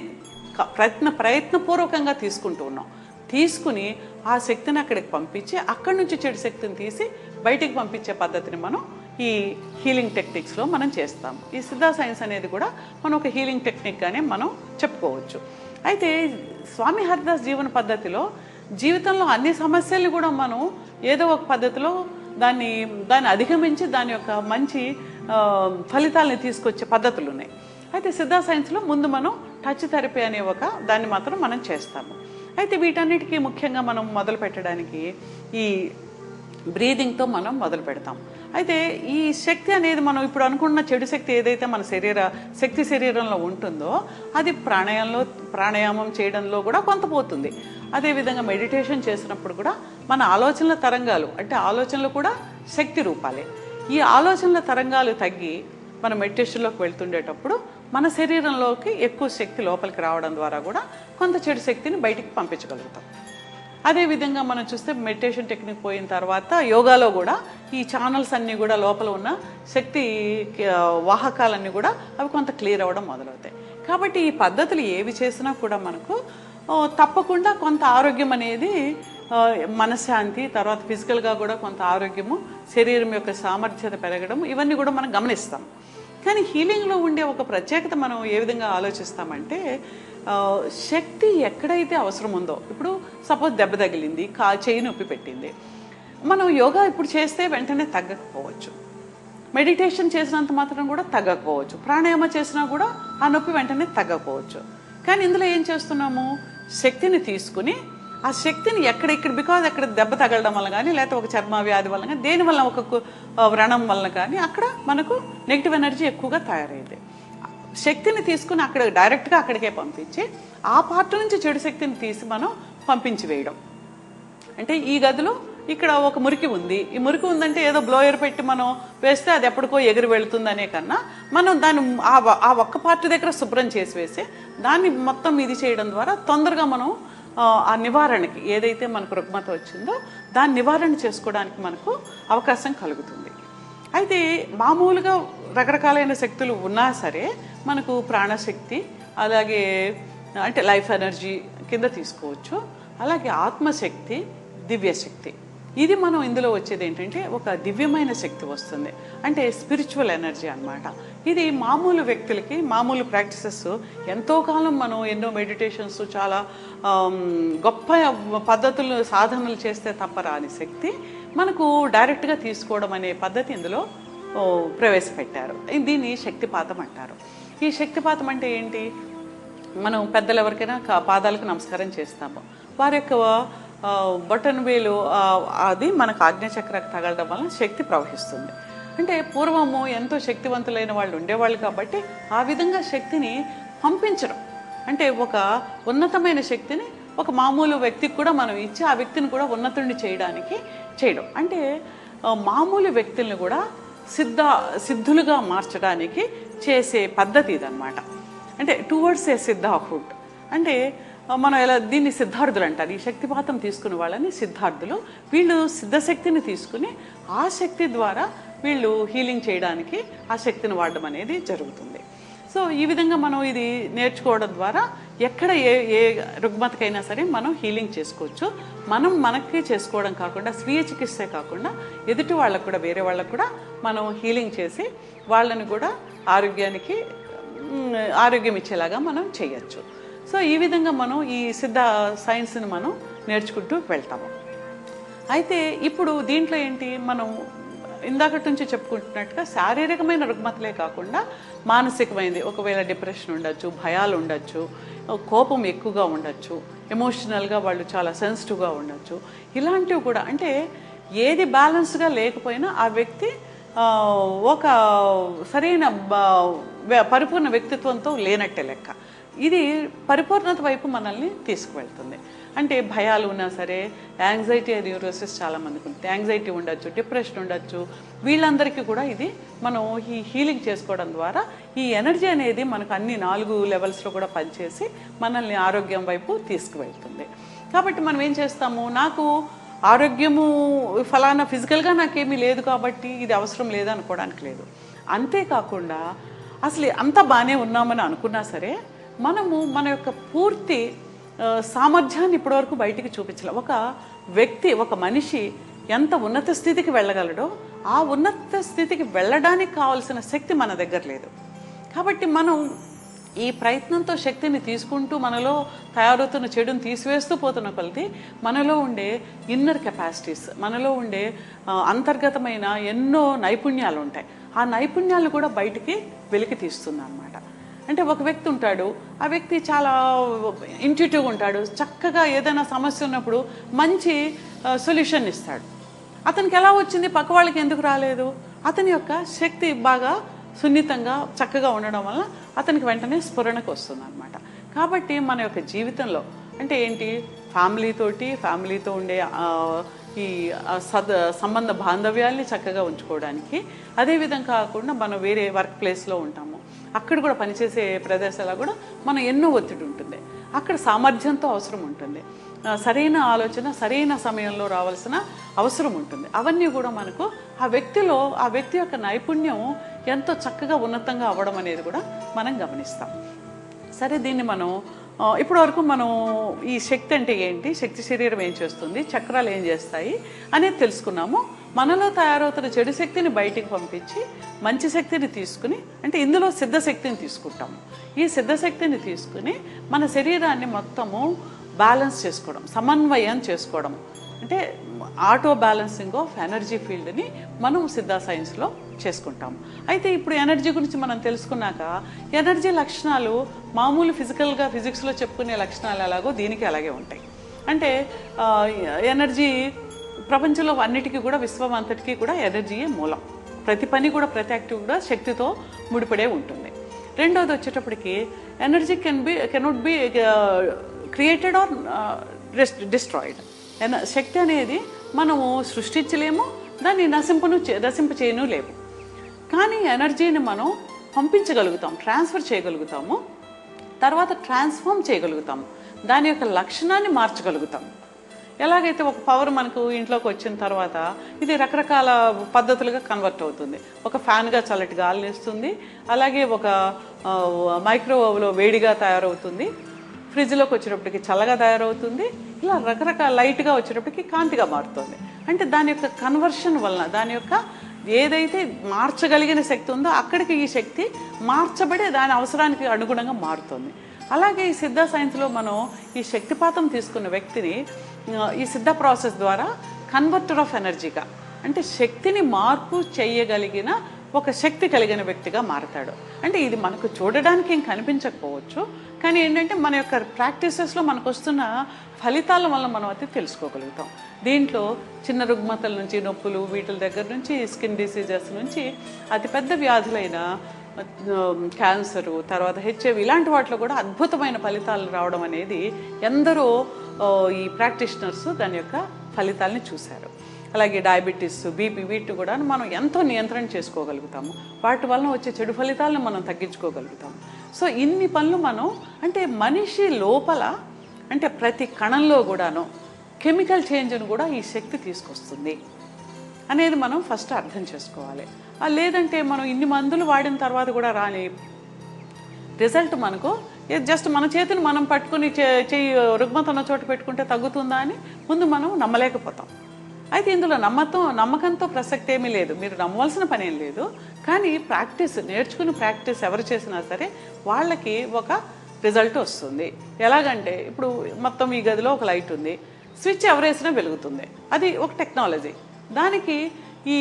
ప్రయత్నపూర్వకంగా తీసుకుంటూ ఉన్నాం. తీసుకుని ఆ శక్తిని అక్కడికి పంపించి అక్కడి నుంచి చెడు శక్తిని తీసి బయటికి పంపించే పద్ధతిని మనం ఈ హీలింగ్ టెక్నిక్స్లో మనం చేస్తాము. ఈ సిద్ధా సైన్స్ అనేది కూడా మనం ఒక హీలింగ్ టెక్నిక్గానే మనం చెప్పుకోవచ్చు. అయితే స్వామి హరిదాస్ జీవన పద్ధతిలో జీవితంలో అన్ని సమస్యల్ని కూడా మనం ఏదో ఒక పద్ధతిలో దాన్ని అధిగమించి దాని యొక్క మంచి ఫలితాలని తీసుకొచ్చే పద్ధతులు ఉన్నాయి. అయితే సిద్ధా సైన్స్లో ముందు మనం టచ్ థెరపీ అనే దాన్ని మాత్రం మనం చేస్తాము. అయితే వీటన్నిటికీ ముఖ్యంగా మనం మొదలు పెట్టడానికి ఈ బ్రీదింగ్తో మనం మొదలు పెడతాం. అయితే ఈ శక్తి అనేది మనం ఇప్పుడు అనుకున్న చెడు శక్తి ఏదైతే మన శరీరంలో ఉంటుందో అది ప్రాణాయామం చేయడంలో కూడా కొంత పోతుంది. అదేవిధంగా మెడిటేషన్ చేసినప్పుడు కూడా మన ఆలోచనల తరంగాలు, అంటే ఆలోచనలు కూడా శక్తి రూపాలే, ఈ ఆలోచనల తరంగాలు తగ్గి మన మెడిటేషన్లోకి వెళ్తుండేటప్పుడు మన శరీరంలోకి ఎక్కువ శక్తి లోపలికి రావడం ద్వారా కూడా కొంత చెడు శక్తిని బయటికి పంపించగలుగుతాం. అదేవిధంగా మనం చూస్తే మెడిటేషన్ టెక్నిక్ పోయిన తర్వాత యోగాలో కూడా ఈ ఛానల్స్ అన్నీ కూడా లోపల ఉన్న శక్తి వాహకాలన్నీ కూడా అవి కొంత క్లియర్ అవ్వడం మొదలవుతాయి. కాబట్టి ఈ పద్ధతులు ఏవి చేసినా కూడా మనకు తప్పకుండా కొంత ఆరోగ్యం అనేది, మనశ్శాంతి, తర్వాత ఫిజికల్గా కూడా కొంత ఆరోగ్యము, శరీరం యొక్క సామర్థ్యత పెరగడం, ఇవన్నీ కూడా మనం గమనిస్తాం. కానీ హీలింగ్లో ఉండే ఒక ప్రత్యేకత మనం ఏ విధంగా ఆలోచిస్తామంటే, శక్తి ఎక్కడైతే అవసరం ఉందో, ఇప్పుడు సపోజ్ దెబ్బ తగిలింది, చేయి నొప్పి పెట్టింది, మనం యోగా ఇప్పుడు చేస్తే వెంటనే తగ్గకపోవచ్చు, మెడిటేషన్ చేసినంత మాత్రం కూడా తగ్గకపోవచ్చు, ప్రాణాయామ చేసినా కూడా ఆ నొప్పి వెంటనే తగ్గకపోవచ్చు. కానీ ఇందులో ఏం చేస్తున్నాము, శక్తిని తీసుకుని ఆ శక్తిని బికాజ్ అక్కడ దెబ్బ తగలడం వల్ల కానీ, లేకపోతే ఒక చర్మ వ్యాధి వల్ల కానీ, దేనివల్ల ఒక వ్రణం వల్ల కానీ అక్కడ మనకు నెగిటివ్ ఎనర్జీ ఎక్కువగా తయారైంది. శక్తిని తీసుకుని డైరెక్ట్గా అక్కడికే పంపించి ఆ పార్ట్ నుంచి చెడు శక్తిని తీసి మనం పంపించి వేయడం. అంటే ఈ గదిలో ఇక్కడ ఒక మురికి ఉంది, ఈ మురికి ఉందంటే ఏదో బ్లోయర్ పెట్టి మనం వేస్తే అది ఎప్పటికో ఎగిరి వెళుతుందనే కన్నా మనం దాన్ని ఆ ఒక్క పార్ట్ దగ్గర శుభ్రం చేసి వేసి దాన్ని మొత్తం ఇది చేయడం ద్వారా తొందరగా మనం ఆ నివారణకి, ఏదైతే మనకు రుగ్మత వచ్చిందో దాన్ని నివారణ చేసుకోవడానికి మనకు అవకాశం కలుగుతుంది. అయితే మామూలుగా రకరకాలైన శక్తులు ఉన్నా సరే మనకు ప్రాణశక్తి, అలాగే అంటే లైఫ్ ఎనర్జీ కింద తీసుకోవచ్చు, అలాగే ఆత్మశక్తి, దివ్యశక్తి. ఇది మనం ఇందులో వచ్చేది ఏంటంటే ఒక దివ్యమైన శక్తి వస్తుంది, అంటే స్పిరిచువల్ ఎనర్జీ అన్నమాట. ఇది మామూలు వ్యక్తులకి, మామూలు ప్రాక్టీసెస్ ఎంతో కాలం మనం ఎన్నో మెడిటేషన్స్, చాలా గొప్ప పద్ధతులు, సాధనలు చేస్తే తప్ప రాని శక్తి మనకు డైరెక్ట్గా తీసుకోవడం అనే పద్ధతి ఇందులో ప్రవేశపెట్టారు. దీన్ని శక్తిపాతం అంటారు. ఈ శక్తిపాతం అంటే ఏంటి, మనం పెద్దలు ఎవరికైనా పాదాలకు నమస్కారం చేస్తాము, వారి యొక్క బటన్ వేలు అది మనకు ఆజ్ఞచక్రకు తగలడం వల్ల శక్తి ప్రవహిస్తుంది. అంటే పూర్వము ఎంతో శక్తివంతులైన వాళ్ళు ఉండేవాళ్ళు కాబట్టి ఆ విధంగా శక్తిని పంపించడం, అంటే ఒక ఉన్నతమైన శక్తిని ఒక మామూలు వ్యక్తికి కూడా మనం ఇచ్చి ఆ వ్యక్తిని కూడా ఉన్నతుడిని చేయడం. అంటే మామూలు వ్యక్తుల్ని కూడా సిద్ధులుగా మార్చడానికి చేసే పద్ధతి ఇదన్నమాట. అంటే టువర్డ్స్ ఏ సిద్ధాహుడ్, అంటే మనం ఎలా దీన్ని సిద్ధార్థులు అంటారు. ఈ శక్తిపాతం తీసుకునే వాళ్ళని సిద్ధార్థులు. వీళ్ళు సిద్ధశక్తిని తీసుకుని ఆ శక్తి ద్వారా వీళ్ళు హీలింగ్ చేయడానికి ఆ శక్తిని వాడడం అనేది జరుగుతుంది. సో ఈ విధంగా మనం ఇది నేర్చుకోవడం ద్వారా ఎక్కడ ఏ రుగ్మతకైనా సరే మనం హీలింగ్ చేసుకోవచ్చు. మనకి చేసుకోవడం కాకుండా, స్వీయ చికిత్సే కాకుండా ఎదుటి వాళ్ళకు కూడా, వేరే వాళ్ళకు కూడా మనం హీలింగ్ చేసి వాళ్ళని కూడా ఆరోగ్యం ఇచ్చేలాగా మనం చేయొచ్చు. సో ఈ విధంగా మనం ఈ సిద్ధ సైన్స్ని మనం నేర్చుకుంటూ వెళ్తాము. అయితే ఇప్పుడు దీంట్లో ఏంటి, మనం ఇందాకటి నుంచి చెప్పుకుంటున్నట్టుగా శారీరకమైన రుగ్మతలే కాకుండా మానసికమైనది, ఒకవేళ డిప్రెషన్ ఉండొచ్చు, భయాలు ఉండొచ్చు, కోపం ఎక్కువగా ఉండొచ్చు, ఎమోషనల్గా వాళ్ళు చాలా సెన్సిటివ్గా ఉండొచ్చు. ఇలాంటివి కూడా అంటే ఏది బ్యాలెన్స్గా లేకపోయినా ఆ వ్యక్తి ఒక సరైన పరిపూర్ణ వ్యక్తిత్వంతో లేనట్టే లెక్క. ఇది పరిపూర్ణత వైపు మనల్ని తీసుకువెళ్తుంది. అంటే భయాలు ఉన్నా సరే, యాంగ్జైటీ న్యూరోసిస్ చాలామందికి ఉంటుంది, యాంగ్జైటీ ఉండొచ్చు, డిప్రెషన్ ఉండొచ్చు. వీళ్ళందరికీ కూడా ఇది మనం ఈ హీలింగ్ చేసుకోవడం ద్వారా ఈ ఎనర్జీ అనేది మనకు అన్ని 4 లెవెల్స్లో కూడా పనిచేసి మనల్ని ఆరోగ్యం వైపు తీసుకువెళ్తుంది. కాబట్టి మనం ఏం చేస్తాము, నాకు ఆరోగ్యము ఫలానా ఫిజికల్గా నాకేమీ లేదు కాబట్టి ఇది అవసరం లేదు అనుకోవడానికి లేదు. అంతేకాకుండా అసలు అంతా బాగానే ఉన్నామని అనుకున్నా సరే మనము మన యొక్క పూర్తి సామర్థ్యాన్ని ఇప్పటివరకు బయటికి చూపించలేం. ఒక వ్యక్తి, ఒక మనిషి ఎంత ఉన్నత స్థితికి వెళ్ళగలడో ఆ ఉన్నత స్థితికి వెళ్ళడానికి కావాల్సిన శక్తి మన దగ్గర లేదు. కాబట్టి మనం ఈ ప్రయత్నంతో శక్తిని తీసుకుంటూ మనలో తయారవుతున్న చెడుని తీసివేస్తూ పోతున్న కొలది మనలో ఉండే ఇన్నర్ కెపాసిటీస్, మనలో ఉండే అంతర్గతమైన ఎన్నో నైపుణ్యాలు ఉంటాయి. ఆ నైపుణ్యాలను కూడా బయటికి వెలికి తీస్తుంది అన్నమాట. అంటే ఒక వ్యక్తి ఉంటాడు, ఆ వ్యక్తి చాలా ఇంట్యూటివ్గా ఉంటాడు, చక్కగా ఏదైనా సమస్య ఉన్నప్పుడు మంచి సొల్యూషన్ ఇస్తాడు. అతనికి ఎలా వచ్చింది, పక్క వాళ్ళకి ఎందుకు రాలేదు? అతని యొక్క శక్తి బాగా సున్నితంగా చక్కగా ఉండడం వల్ల అతనికి వెంటనే స్ఫురణకు వస్తుంది అన్నమాట. కాబట్టి మన యొక్క జీవితంలో అంటే ఏంటి, ఫ్యామిలీతో ఉండే ఈ సంబంధ బాంధవ్యాల్ని చక్కగా ఉంచుకోవడానికి, అదేవిధంగా కాకుండా మనం వేరే వర్క్ ప్లేస్లో ఉంటాము, అక్కడ కూడా పనిచేసే ప్రదేశాల్లో కూడా మనం ఎన్నో ఒత్తిడి ఉంటుంది. అక్కడ సామర్థ్యంతో అవసరం ఉంటుంది, సరైన ఆలోచన సరైన సమయంలో రావాల్సిన అవసరం ఉంటుంది. అవన్నీ కూడా మనకు ఆ వ్యక్తి యొక్క నైపుణ్యం ఎంతో చక్కగా ఉన్నతంగా అవ్వడం అనేది కూడా మనం గమనిస్తాం. సరే, దీన్ని మనం ఇప్పటి వరకు మనం ఈ శక్తి అంటే ఏంటి, శక్తి శరీరం ఏం చేస్తుంది, చక్రాలు ఏం చేస్తాయి అనేది తెలుసుకున్నాము. మనలో తయారవుతున్న చెడు శక్తిని బయటికి పంపించి మంచి శక్తిని తీసుకుని, అంటే ఇందులో సిద్ధశక్తిని తీసుకుంటాము. ఈ సిద్ధశక్తిని తీసుకుని మన శరీరాన్ని మొత్తము బ్యాలెన్స్ చేసుకోవడం, సమన్వయం చేసుకోవడం, అంటే ఆటో బ్యాలెన్సింగ్ ఆఫ్ ఎనర్జీ ఫీల్డ్ని మనం సిద్ధా సైన్స్లో చేసుకుంటాము. అయితే ఇప్పుడు ఎనర్జీ గురించి మనం తెలుసుకున్నాక ఎనర్జీ లక్షణాలు మామూలు ఫిజిక్స్లో చెప్పుకునే లక్షణాలు ఎలాగో దీనికి అలాగే ఉంటాయి. అంటే ఎనర్జీ ప్రపంచంలో అన్నిటికీ కూడా, విశ్వం అంతటికీ కూడా ఎనర్జీయే మూలం. ప్రతి పని కూడా, ప్రతి యాక్టివ్ కూడా శక్తితో ముడిపడే ఉంటుంది. రెండోది వచ్చేటప్పటికి energy cannot be created or destroyed. శక్తి అనేది మనము సృష్టించలేము, దాన్ని నశింప చేయను లేవు. కానీ ఎనర్జీని మనం పంపించగలుగుతాం, ట్రాన్స్ఫర్ చేయగలుగుతాము, తర్వాత ట్రాన్స్ఫార్మ్ చేయగలుగుతాము, దాని యొక్క లక్షణాన్ని మార్చగలుగుతాము. ఎలాగైతే ఒక పవర్ మనకు ఇంట్లోకి వచ్చిన తర్వాత ఇది రకరకాల పద్ధతులుగా కన్వర్ట్ అవుతుంది. ఒక ఫ్యాన్గా చల్లటి గాలిని ఇస్తుంది, అలాగే ఒక మైక్రోవేవ్లో వేడిగా తయారవుతుంది, ఫ్రిడ్జ్లోకి వచ్చేటప్పటికి చల్లగా తయారవుతుంది, ఇలా రకరకాల లైట్గా వచ్చేటప్పటికి కాంతిగా మారుతుంది. అంటే దాని యొక్క కన్వర్షన్ వలన, దాని యొక్క ఏదైతే మార్చగలిగిన శక్తి ఉందో అక్కడికి ఈ శక్తి మార్చబడే దాని అవసరానికి అనుగుణంగా మారుతుంది. అలాగే ఈ సిద్ధ సైన్స్లో మనం ఈ శక్తిపాతం తీసుకున్న వ్యక్తిని ఈ సిద్ధ ప్రాసెస్ ద్వారా కన్వర్టర్ ఆఫ్ ఎనర్జీగా, అంటే శక్తిని మార్పు చేయగలిగిన ఒక శక్తి కలిగిన వ్యక్తిగా మారతాడు. అంటే ఇది మనకు చూడడానికి ఏం కనిపించకపోవచ్చు, కానీ ఏంటంటే మన యొక్క ప్రాక్టీసెస్లో మనకు వస్తున్న ఫలితాల వల్ల మనం అది తెలుసుకోగలుగుతాం. దీంట్లో చిన్న రుగ్మతల నుంచి, నొప్పులు, వీటి దగ్గర నుంచి, స్కిన్ డిసీజెస్ నుంచి అతిపెద్ద వ్యాధులైన క్యాన్సరు, తర్వాత హెచ్ఐవి, ఇలాంటి వాటిలో కూడా అద్భుతమైన ఫలితాలు రావడం అనేది ఎందరో ఈ ప్రాక్టీషనర్స్ దాని యొక్క ఫలితాలని చూశారు. అలాగే డయాబెటీస్, బీపీ, వీటిని కూడా మనం ఎంతో నియంత్రణ చేసుకోగలుగుతాము. వాటి వలన వచ్చే చెడు ఫలితాలను మనం తగ్గించుకోగలుగుతాము. సో ఇన్ని పనులు మనం, అంటే మనిషి లోపల, అంటే ప్రతి కణంలో కూడాను కెమికల్ చేంజ్ను కూడా ఈ శక్తి తీసుకొస్తుంది అనేది మనం ఫస్ట్ అర్థం చేసుకోవాలి. లేదంటే మనం ఇన్ని మందులు వాడిన తర్వాత కూడా రాని రిజల్ట్ మనకు జస్ట్ మన చేతిని మనం పట్టుకుని చెయ్యి రుగ్మత ఉన్న చోట పెట్టుకుంటే తగ్గుతుందా అని ముందు మనం నమ్మలేకపోతాం. అయితే ఇందులో నమ్మకంతో ప్రసక్తి ఏమీ లేదు, మీరు నమ్మవలసిన పని ఏం లేదు. కానీ నేర్చుకుని ప్రాక్టీస్ ఎవరు చేసినా సరే వాళ్ళకి ఒక రిజల్ట్ వస్తుంది. ఎలాగంటే ఇప్పుడు మొత్తం ఈ గదిలో ఒక లైట్ ఉంది, స్విచ్ ఎవరు వేసినా వెలుగుతుంది, అది ఒక టెక్నాలజీ. దానికి ఈ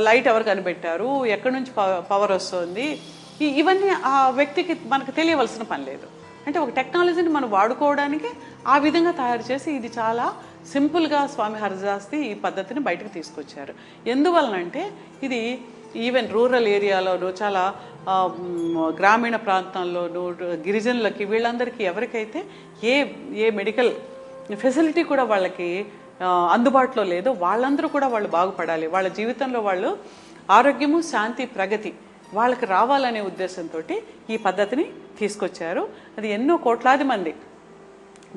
లైట్ ఎవరు కనిపెట్టారు, ఎక్కడి నుంచి పవర్ వస్తుంది, ఇవన్నీ ఆ వ్యక్తికి మనకు తెలియవలసిన పని లేదు. అంటే ఒక టెక్నాలజీని మనం వాడుకోవడానికి ఆ విధంగా తయారు చేసి ఇది చాలా సింపుల్గా స్వామి హరిదాస్ది ఈ పద్ధతిని బయటకు తీసుకొచ్చారు. ఎందువలనంటే ఇది ఈవెన్ రూరల్ ఏరియాలోనూ, చాలా గ్రామీణ ప్రాంతాల్లోనూ, గిరిజనులకి, వీళ్ళందరికీ ఎవరికైతే ఏ ఏ మెడికల్ ఫెసిలిటీ కూడా వాళ్ళకి అందుబాటులో లేదో వాళ్ళందరూ కూడా వాళ్ళు బాగుపడాలి, వాళ్ళ జీవితంలో వాళ్ళు ఆరోగ్యము, శాంతి, ప్రగతి వాళ్ళకి రావాలనే ఉద్దేశంతో ఈ పద్ధతిని తీసుకొచ్చారు. అది ఎన్నో కోట్లాది మంది,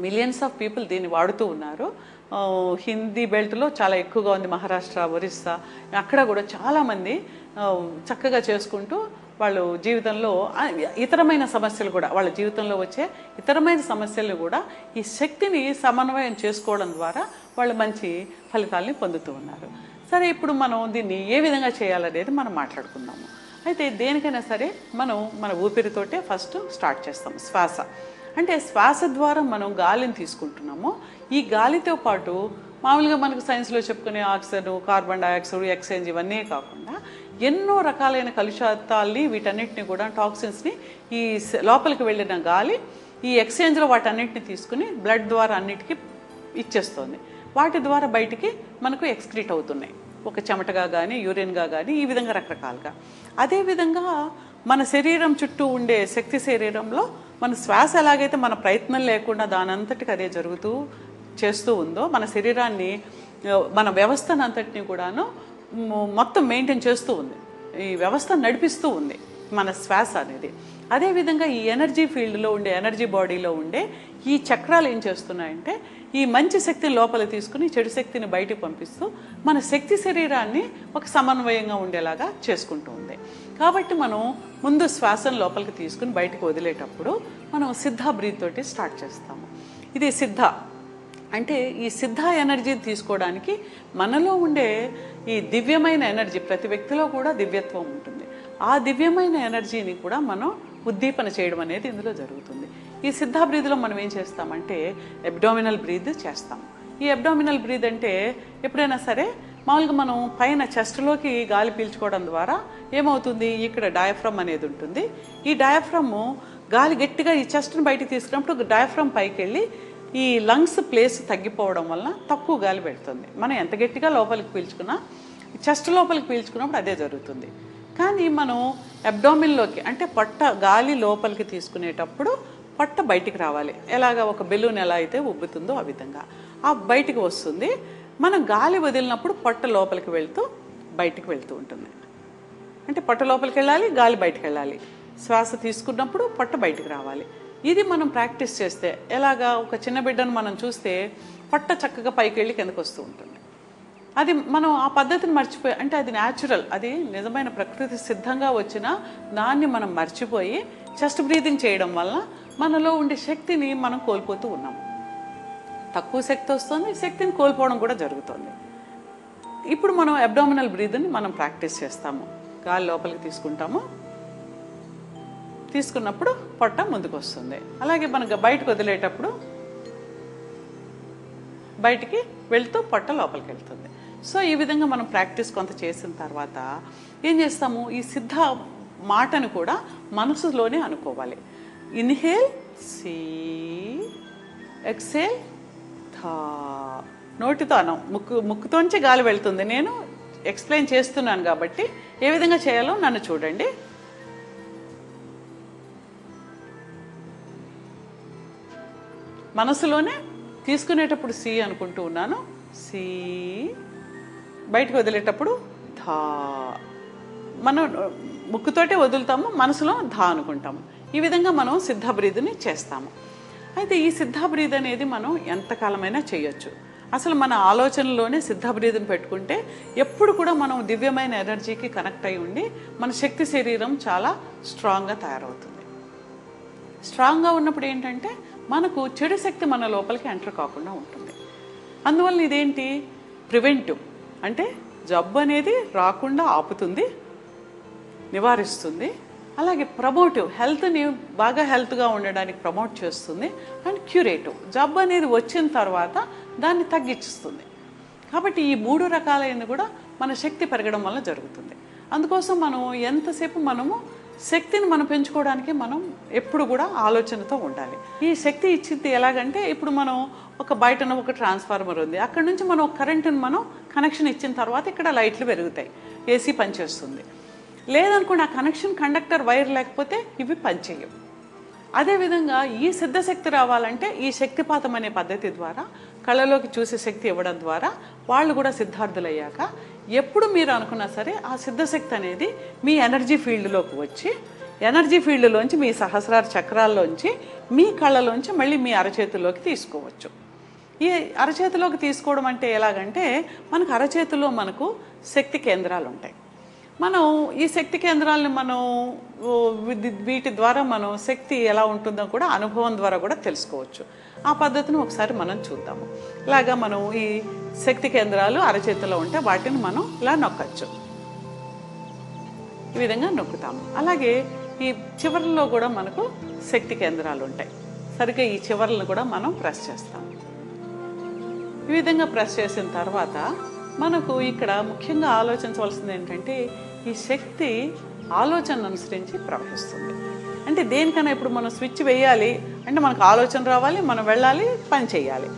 మిలియన్స్ ఆఫ్ పీపుల్ దీన్ని వాడుతూ ఉన్నారు. హిందీ బెల్ట్లో చాలా ఎక్కువగా ఉంది, మహారాష్ట్ర, ఒరిస్సా, అక్కడ కూడా చాలామంది చక్కగా చేసుకుంటూ వాళ్ళు జీవితంలో ఇతరమైన సమస్యలు కూడా, వాళ్ళ జీవితంలో వచ్చే ఇతరమైన సమస్యలను కూడా ఈ శక్తిని సమన్వయం చేసుకోవడం ద్వారా వాళ్ళు మంచి ఫలితాలని పొందుతూ ఉన్నారు. సరే, ఇప్పుడు మనం దీన్ని ఏ విధంగా చేయాలనేది మనం మాట్లాడుకుందాము. అయితే దేనికైనా సరే మనం మన ఊపిరితోటే ఫస్ట్ స్టార్ట్ చేస్తాం. శ్వాస అంటే శ్వాస ద్వారా మనం గాలిని తీసుకుంటున్నాము. ఈ గాలితో పాటు మామూలుగా మనకు సైన్స్లో చెప్పుకునే ఆక్సిజన్, కార్బన్ డైఆక్సైడ్, ఎక్స్చేంజ్ ఇవన్నీ కాకుండా ఎన్నో రకాలైన కలుషితాల్ని, వీటన్నిటిని కూడా టాక్సిన్స్ని ఈ లోపలికి వెళ్ళిన గాలి ఈ ఎక్స్చేంజ్లో వాటన్నిటిని తీసుకుని బ్లడ్ ద్వారా అన్నిటికీ ఇచ్చేస్తుంది. వాటి ద్వారా బయటికి మనకు ఎక్స్క్రీట్ అవుతున్నాయి, ఒక చెమటగా కానీ, యూరిన్గా కానీ, ఈ విధంగా రకరకాలుగా. అదేవిధంగా మన శరీరం చుట్టూ ఉండే శక్తి శరీరంలో మన శ్వాస ఎలాగైతే మన ప్రయత్నం లేకుండా దానంతటికి అదే జరుగుతూ చేస్తూ ఉందో, మన శరీరాన్ని, మన వ్యవస్థను అంతటిని కూడాను మొత్తం మెయింటైన్ చేస్తూ ఉంది, ఈ వ్యవస్థ నడిపిస్తూ ఉంది మన శ్వాస అనేది. అదేవిధంగా ఈ ఎనర్జీ ఫీల్డ్లో ఉండే, ఎనర్జీ బాడీలో ఉండే ఈ చక్రాలు ఏం చేస్తున్నాయంటే ఈ మంచి శక్తిని లోపల తీసుకుని చెడు శక్తిని బయటికి పంపిస్తూ మన శక్తి శరీరాన్ని ఒక సమన్వయంగా ఉండేలాగా చేసుకుంటూ ఉంది. కాబట్టి మనం ముందు శ్వాసను లోపలికి తీసుకుని బయటకు వదిలేటప్పుడు మనం సిద్ధ బ్రీత్ తోటి స్టార్ట్ చేస్తాము. ఇది సిద్ధ అంటే ఈ సిద్ధ ఎనర్జీని తీసుకోవడానికి మనలో ఉండే ఈ దివ్యమైన ఎనర్జీ, ప్రతి వ్యక్తిలో కూడా దివ్యత్వం ఉంటుంది, ఆ దివ్యమైన ఎనర్జీని కూడా మనం ఉద్దీపన చేయడం అనేది ఇందులో జరుగుతుంది. ఈ సిద్ధ బ్రీత్లో మనం ఏం చేస్తామంటే అబ్డామినల్ బ్రీత్ చేస్తాం. ఈ అబ్డామినల్ బ్రీత్ అంటే ఎప్పుడైనా సరే మామూలుగా మనం పైన చెస్ట్లోకి గాలి పీల్చుకోవడం ద్వారా ఏమవుతుంది, ఇక్కడ డయాఫ్రమ్ అనేది ఉంటుంది. ఈ డయాఫ్రమ్ గాలి గట్టిగా ఈ చెస్ట్ని బయటికి తీసుకున్నప్పుడు డయాఫ్రమ్ పైకి వెళ్ళి ఈ లంగ్స్ ప్లేస్ తగ్గిపోవడం వల్ల తక్కువ గాలి పెడుతుంది. మనం ఎంత గట్టిగా లోపలికి పీల్చుకున్నా చెస్ట్ లోపలికి పీల్చుకున్నప్పుడు అదే జరుగుతుంది. కానీ మనం అబ్డామిన్లోకి అంటే పొట్ట గాలి లోపలికి తీసుకునేటప్పుడు పొట్ట బయటికి రావాలి. ఎలాగా ఒక బెలూన్ ఎలా అయితే ఉబ్బుతుందో ఆ విధంగా ఆ బయటికి వస్తుంది. మనం గాలి వదిలినప్పుడు పొట్ట లోపలికి వెళ్తూ బయటికి వెళ్తూ ఉంటుంది. అంటే పొట్ట లోపలికి వెళ్ళాలి, గాలి బయటికి వెళ్ళాలి. శ్వాస తీసుకున్నప్పుడు పొట్ట బయటికి రావాలి. ఇది మనం ప్రాక్టీస్ చేస్తే ఎలాగా, ఒక చిన్న బిడ్డను మనం చూస్తే పొట్ట చక్కగా పైకి వెళ్ళి కిందకు వస్తూ ఉంటుంది. అది మనం ఆ పద్ధతిని మర్చిపోయి, అంటే అది న్యాచురల్, అది నిజమైన ప్రకృతి సిద్ధంగా వచ్చిన దాన్ని మనం మర్చిపోయి చెస్ట్ బ్రీతింగ్ చేయడం వల్ల మనలో ఉండే శక్తిని మనం కోల్పోతూ ఉన్నాము. తక్కువ శక్తి వస్తుంది, శక్తిని కోల్పోవడం కూడా జరుగుతుంది. ఇప్పుడు మనం అబ్డామినల్ బ్రీత్ని మనం ప్రాక్టీస్ చేస్తాము. గాలి లోపలికి తీసుకుంటాము, తీసుకున్నప్పుడు పొట్ట ముందుకు వస్తుంది. అలాగే మనకు బయటకు వదిలేటప్పుడు బయటికి వెళ్తూ పొట్ట లోపలికి వెళ్తుంది. సో ఈ విధంగా మనం ప్రాక్టీస్ కొంత చేసిన తర్వాత ఏం చేస్తాము, ఈ సిద్ధ మాటను కూడా మనసులోనే అనుకోవాలి. ఇన్హేల్ సి, ఎక్సేల్ థా. నోటితో అనం, ముక్కుతోంచి గాలి వెళ్తుంది. నేను ఎక్స్ప్లెయిన్ చేస్తున్నాను కాబట్టి ఏ విధంగా చేయాలో నన్ను చూడండి. మనసులోనే తీసుకునేటప్పుడు సి అనుకుంటూ ఉన్నాను, సి. బయటకు వదిలేటప్పుడు ధా. మనం ముక్కుతోటే వదులుతాము, మనసులో ధా అనుకుంటాము. ఈ విధంగా మనం సిద్ధ బ్రీత్ని చేస్తాము. అయితే ఈ సిద్ధ బ్రీత్ అనేది మనం ఎంతకాలమైనా చేయొచ్చు. అసలు మన ఆలోచనలోనే సిద్ధ బ్రీత్ని పెట్టుకుంటే ఎప్పుడు కూడా మనం దివ్యమైన ఎనర్జీకి కనెక్ట్ అయి ఉండి మన శక్తి శరీరం చాలా స్ట్రాంగ్గా తయారవుతుంది. స్ట్రాంగ్గా ఉన్నప్పుడు ఏంటంటే మనకు చెడు శక్తి మన లోపలికి ఎంటర్ కాకుండా ఉంటుంది. అందువల్ల ఇదేంటి, ప్రివెంటివ్, అంటే జబ్బు అనేది రాకుండా ఆపుతుంది, నివారిస్తుంది. అలాగే ప్రమోటివ్, హెల్త్ని బాగా హెల్త్గా ఉండడానికి ప్రమోట్ చేస్తుంది. అండ్ క్యూరేటివ్, జబ్బు అనేది వచ్చిన తర్వాత దాన్ని తగ్గించుస్తుంది. కాబట్టి ఈ 3 రకాలైన కూడా మన శక్తి పెరగడం వల్ల జరుగుతుంది. అందుకోసం మనం ఎంతసేపు మనము శక్తిని మనం పెంచుకోవడానికి మనం ఎప్పుడు కూడా ఆలోచనతో ఉండాలి. ఈ శక్తి ఇచ్చింది ఎలాగంటే, ఇప్పుడు మనం బయటన ఒక ట్రాన్స్ఫార్మర్ ఉంది, అక్కడ నుంచి మనం కరెంటుని మనం కనెక్షన్ ఇచ్చిన తర్వాత ఇక్కడ లైట్లు పెరుగుతాయి, ఏసీ పనిచేస్తుంది. లేదనుకోండి, ఆ కనెక్షన్ కండక్టర్ వైర్ లేకపోతే ఇవి పనిచేయవు. అదేవిధంగా ఈ సిద్ధశక్తి రావాలంటే ఈ శక్తిపాతం అనే పద్ధతి ద్వారా కళ్ళలోకి చూసే శక్తి ఇవ్వడం ద్వారా వాళ్ళు కూడా సిద్ధార్థులయ్యాక ఎప్పుడు మీరు అనుకున్నా సరే ఆ సిద్ధశక్తి అనేది మీ ఎనర్జీ ఫీల్డ్లోకి వచ్చి ఎనర్జీ ఫీల్డ్లోంచి మీ సహస్రార చక్రాల్లోంచి మీ కళ్ళలోంచి మళ్ళీ మీ అరచేతుల్లోకి తీసుకోవచ్చు. ఈ అరచేతిలోకి తీసుకోవడం అంటే ఎలాగంటే, మనకు అరచేతిలో మనకు శక్తి కేంద్రాలు ఉంటాయి. మనం ఈ శక్తి కేంద్రాలను మనం వీటి ద్వారా మనం శక్తి ఎలా ఉంటుందో కూడా అనుభవం ద్వారా కూడా తెలుసుకోవచ్చు. ఆ పద్ధతిని ఒకసారి మనం చూద్దాము. ఇలాగా మనం ఈ శక్తి కేంద్రాలు అరచేతిలో ఉంటే వాటిని మనం ఇలా నొక్కచ్చు. ఈ విధంగా నొక్కుతాము. అలాగే ఈ చివర్లలో కూడా మనకు శక్తి కేంద్రాలు ఉంటాయి. సరిగ్గా ఈ చివర్లను కూడా మనం ప్రెస్ చేస్తాం. ఈ విధంగా ప్రెస్ చేసిన తర్వాత మనకు ఇక్కడ ముఖ్యంగా ఆలోచించవలసింది ఏంటంటే, ఈ శక్తి ఆలోచన అనుసరించి ప్రవహిస్తుంది. అంటే దేనికైనా ఇప్పుడు మనం స్విచ్ వేయాలి అంటే మనకు ఆలోచన రావాలి, మనం వెళ్ళాలి, పని చేయాలి.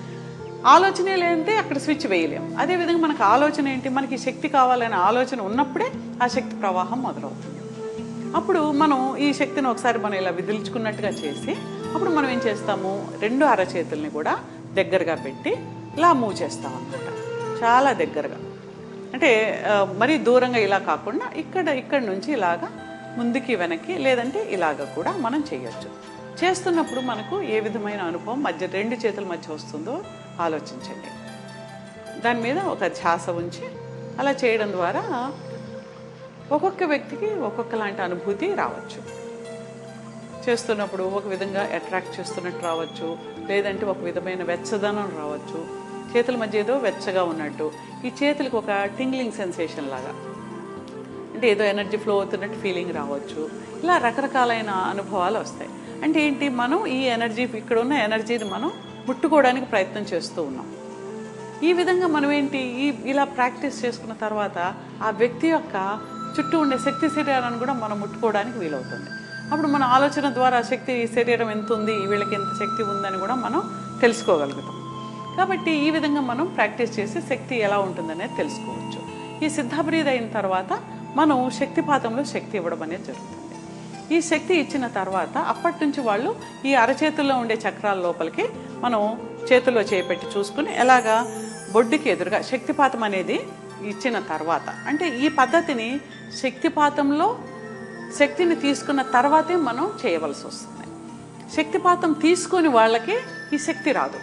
ఆలోచనే లేదంటే అక్కడ స్విచ్ వేయలేము. అదేవిధంగా మనకు ఆలోచన ఏంటి, మనకి శక్తి కావాలనే ఆలోచన ఉన్నప్పుడే ఆ శక్తి ప్రవాహం మొదలవుతుంది. అప్పుడు మనం ఈ శక్తిని ఒకసారి మనం ఇలా విదిల్చుకున్నట్టుగా చేసి అప్పుడు మనం ఏం చేస్తాము, 2 అరచేతుల్ని కూడా దగ్గరగా పెట్టి ఇలా మూవ్ చేస్తాం అన్నమాట. చాలా దగ్గరగా, అంటే మరీ దూరంగా ఇలా కాకుండా ఇక్కడ నుంచి ఇలాగా ముందుకి వెనక్కి లేదంటే ఇలాగ కూడా మనం చేయొచ్చు. చేస్తున్నప్పుడు మనకు ఏ విధమైన అనుభవం 2 చేతుల మధ్య వస్తుందో ఆలోచించండి. దాని మీద ఒక ధ్యాస ఉంచి అలా చేయడం ద్వారా ఒక్కొక్క వ్యక్తికి ఒక్కొక్కలాంటి అనుభూతి రావచ్చు. చేస్తున్నప్పుడు ఒక విధంగా అట్రాక్ట్ చేస్తున్నట్టు రావచ్చు, లేదంటే ఒక విధమైన వెచ్చదనం రావచ్చు. చేతుల మధ్య ఏదో వెచ్చగా ఉన్నట్టు, ఈ చేతులకు ఒక టింగ్లింగ్ సెన్సేషన్ లాగా, అంటే ఏదో ఎనర్జీ ఫ్లో అవుతున్నట్టు ఫీలింగ్ రావచ్చు. ఇలా రకరకాలైన అనుభవాలు వస్తాయి. అంటే ఏంటి, మనం ఈ ఎనర్జీ, ఇక్కడ ఉన్న ఎనర్జీని మనం ముట్టుకోవడానికి ప్రయత్నం చేస్తూ ఉన్నాం. ఈ విధంగా మనం ఏంటి, ఇలా ప్రాక్టీస్ చేసుకున్న తర్వాత ఆ వ్యక్తి యొక్క చుట్టూ ఉండే శక్తి శరీరాన్ని కూడా మనం ముట్టుకోవడానికి వీలవుతుంది. అప్పుడు మన ఆలోచన ద్వారా శక్తి శరీరం ఎంత ఉంది, వీళ్ళకి ఎంత శక్తి ఉందని కూడా మనం తెలుసుకోగలుగుతాం. కాబట్టి ఈ విధంగా మనం ప్రాక్టీస్ చేసి శక్తి ఎలా ఉంటుందనేది తెలుసుకోవచ్చు. ఈ సిద్ధాబ్రీద్ అయిన తర్వాత మనం శక్తిపాతంలో శక్తి ఇవ్వడం అనేది జరుగుతుంది. ఈ శక్తి ఇచ్చిన తర్వాత అప్పటి నుంచి వాళ్ళు ఈ అరచేతుల్లో ఉండే చక్రాల లోపలికి మనం చేతుల్లో చేపెట్టి చూసుకుని ఎలాగా బొడ్డుకి ఎదురుగా శక్తిపాతం అనేది ఇచ్చిన తర్వాత, అంటే ఈ పద్ధతిని శక్తిపాతంలో శక్తిని తీసుకున్న తర్వాతే మనం చేయవలసి వస్తుంది. శక్తిపాతం తీసుకొని వాళ్ళకి ఈ శక్తి రాదు.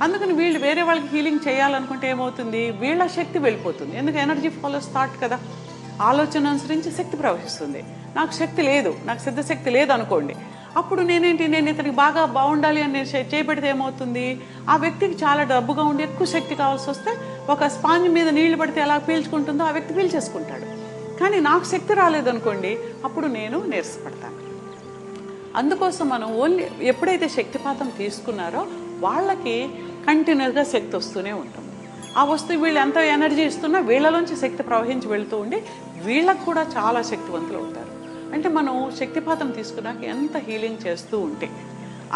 అందుకని వీళ్ళు వేరే వాళ్ళకి హీలింగ్ చేయాలనుకుంటే ఏమవుతుంది, వీళ్ళ శక్తి వెళ్ళిపోతుంది. ఎందుకు, ఎనర్జీ ఫాలోస్ థాట్ కదా. ఆలోచన అనుసరించి శక్తి ప్రవహిస్తుంది. నాకు శక్తి లేదు, నాకు సిద్ధశక్తి లేదు అనుకోండి, అప్పుడు నేను ఇతనికి బాగా బాగుండాలి అని నేను చేపెడితే ఏమవుతుంది, ఆ వ్యక్తికి చాలా డబ్బుగా ఉండి ఎక్కువ శక్తి కావాల్సి వస్తే ఒక స్పాంజ్ మీద నీళ్లు పడితే ఎలా పీల్చుకుంటుందో ఆ వ్యక్తి పీల్చేసుకుంటాడు. కానీ నాకు శక్తి రాలేదనుకోండి, అప్పుడు నేను నీరసపడతాను. అందుకోసం మనం ఓన్లీ ఎప్పుడైతే శక్తిపాతం తీసుకున్నారో వాళ్ళకి కంటిన్యూస్గా శక్తి వస్తూనే ఉంటుంది. ఆ వస్తువు వీళ్ళు ఎంత ఎనర్జీ ఇస్తున్నా వీళ్ళలోంచి శక్తి ప్రవహించి వెళుతూ ఉండి వీళ్ళకు కూడా చాలా శక్తివంతులు అవుతారు. అంటే మనం శక్తిపాతం తీసుకున్నాక ఎంత హీలింగ్ చేస్తూ ఉంటే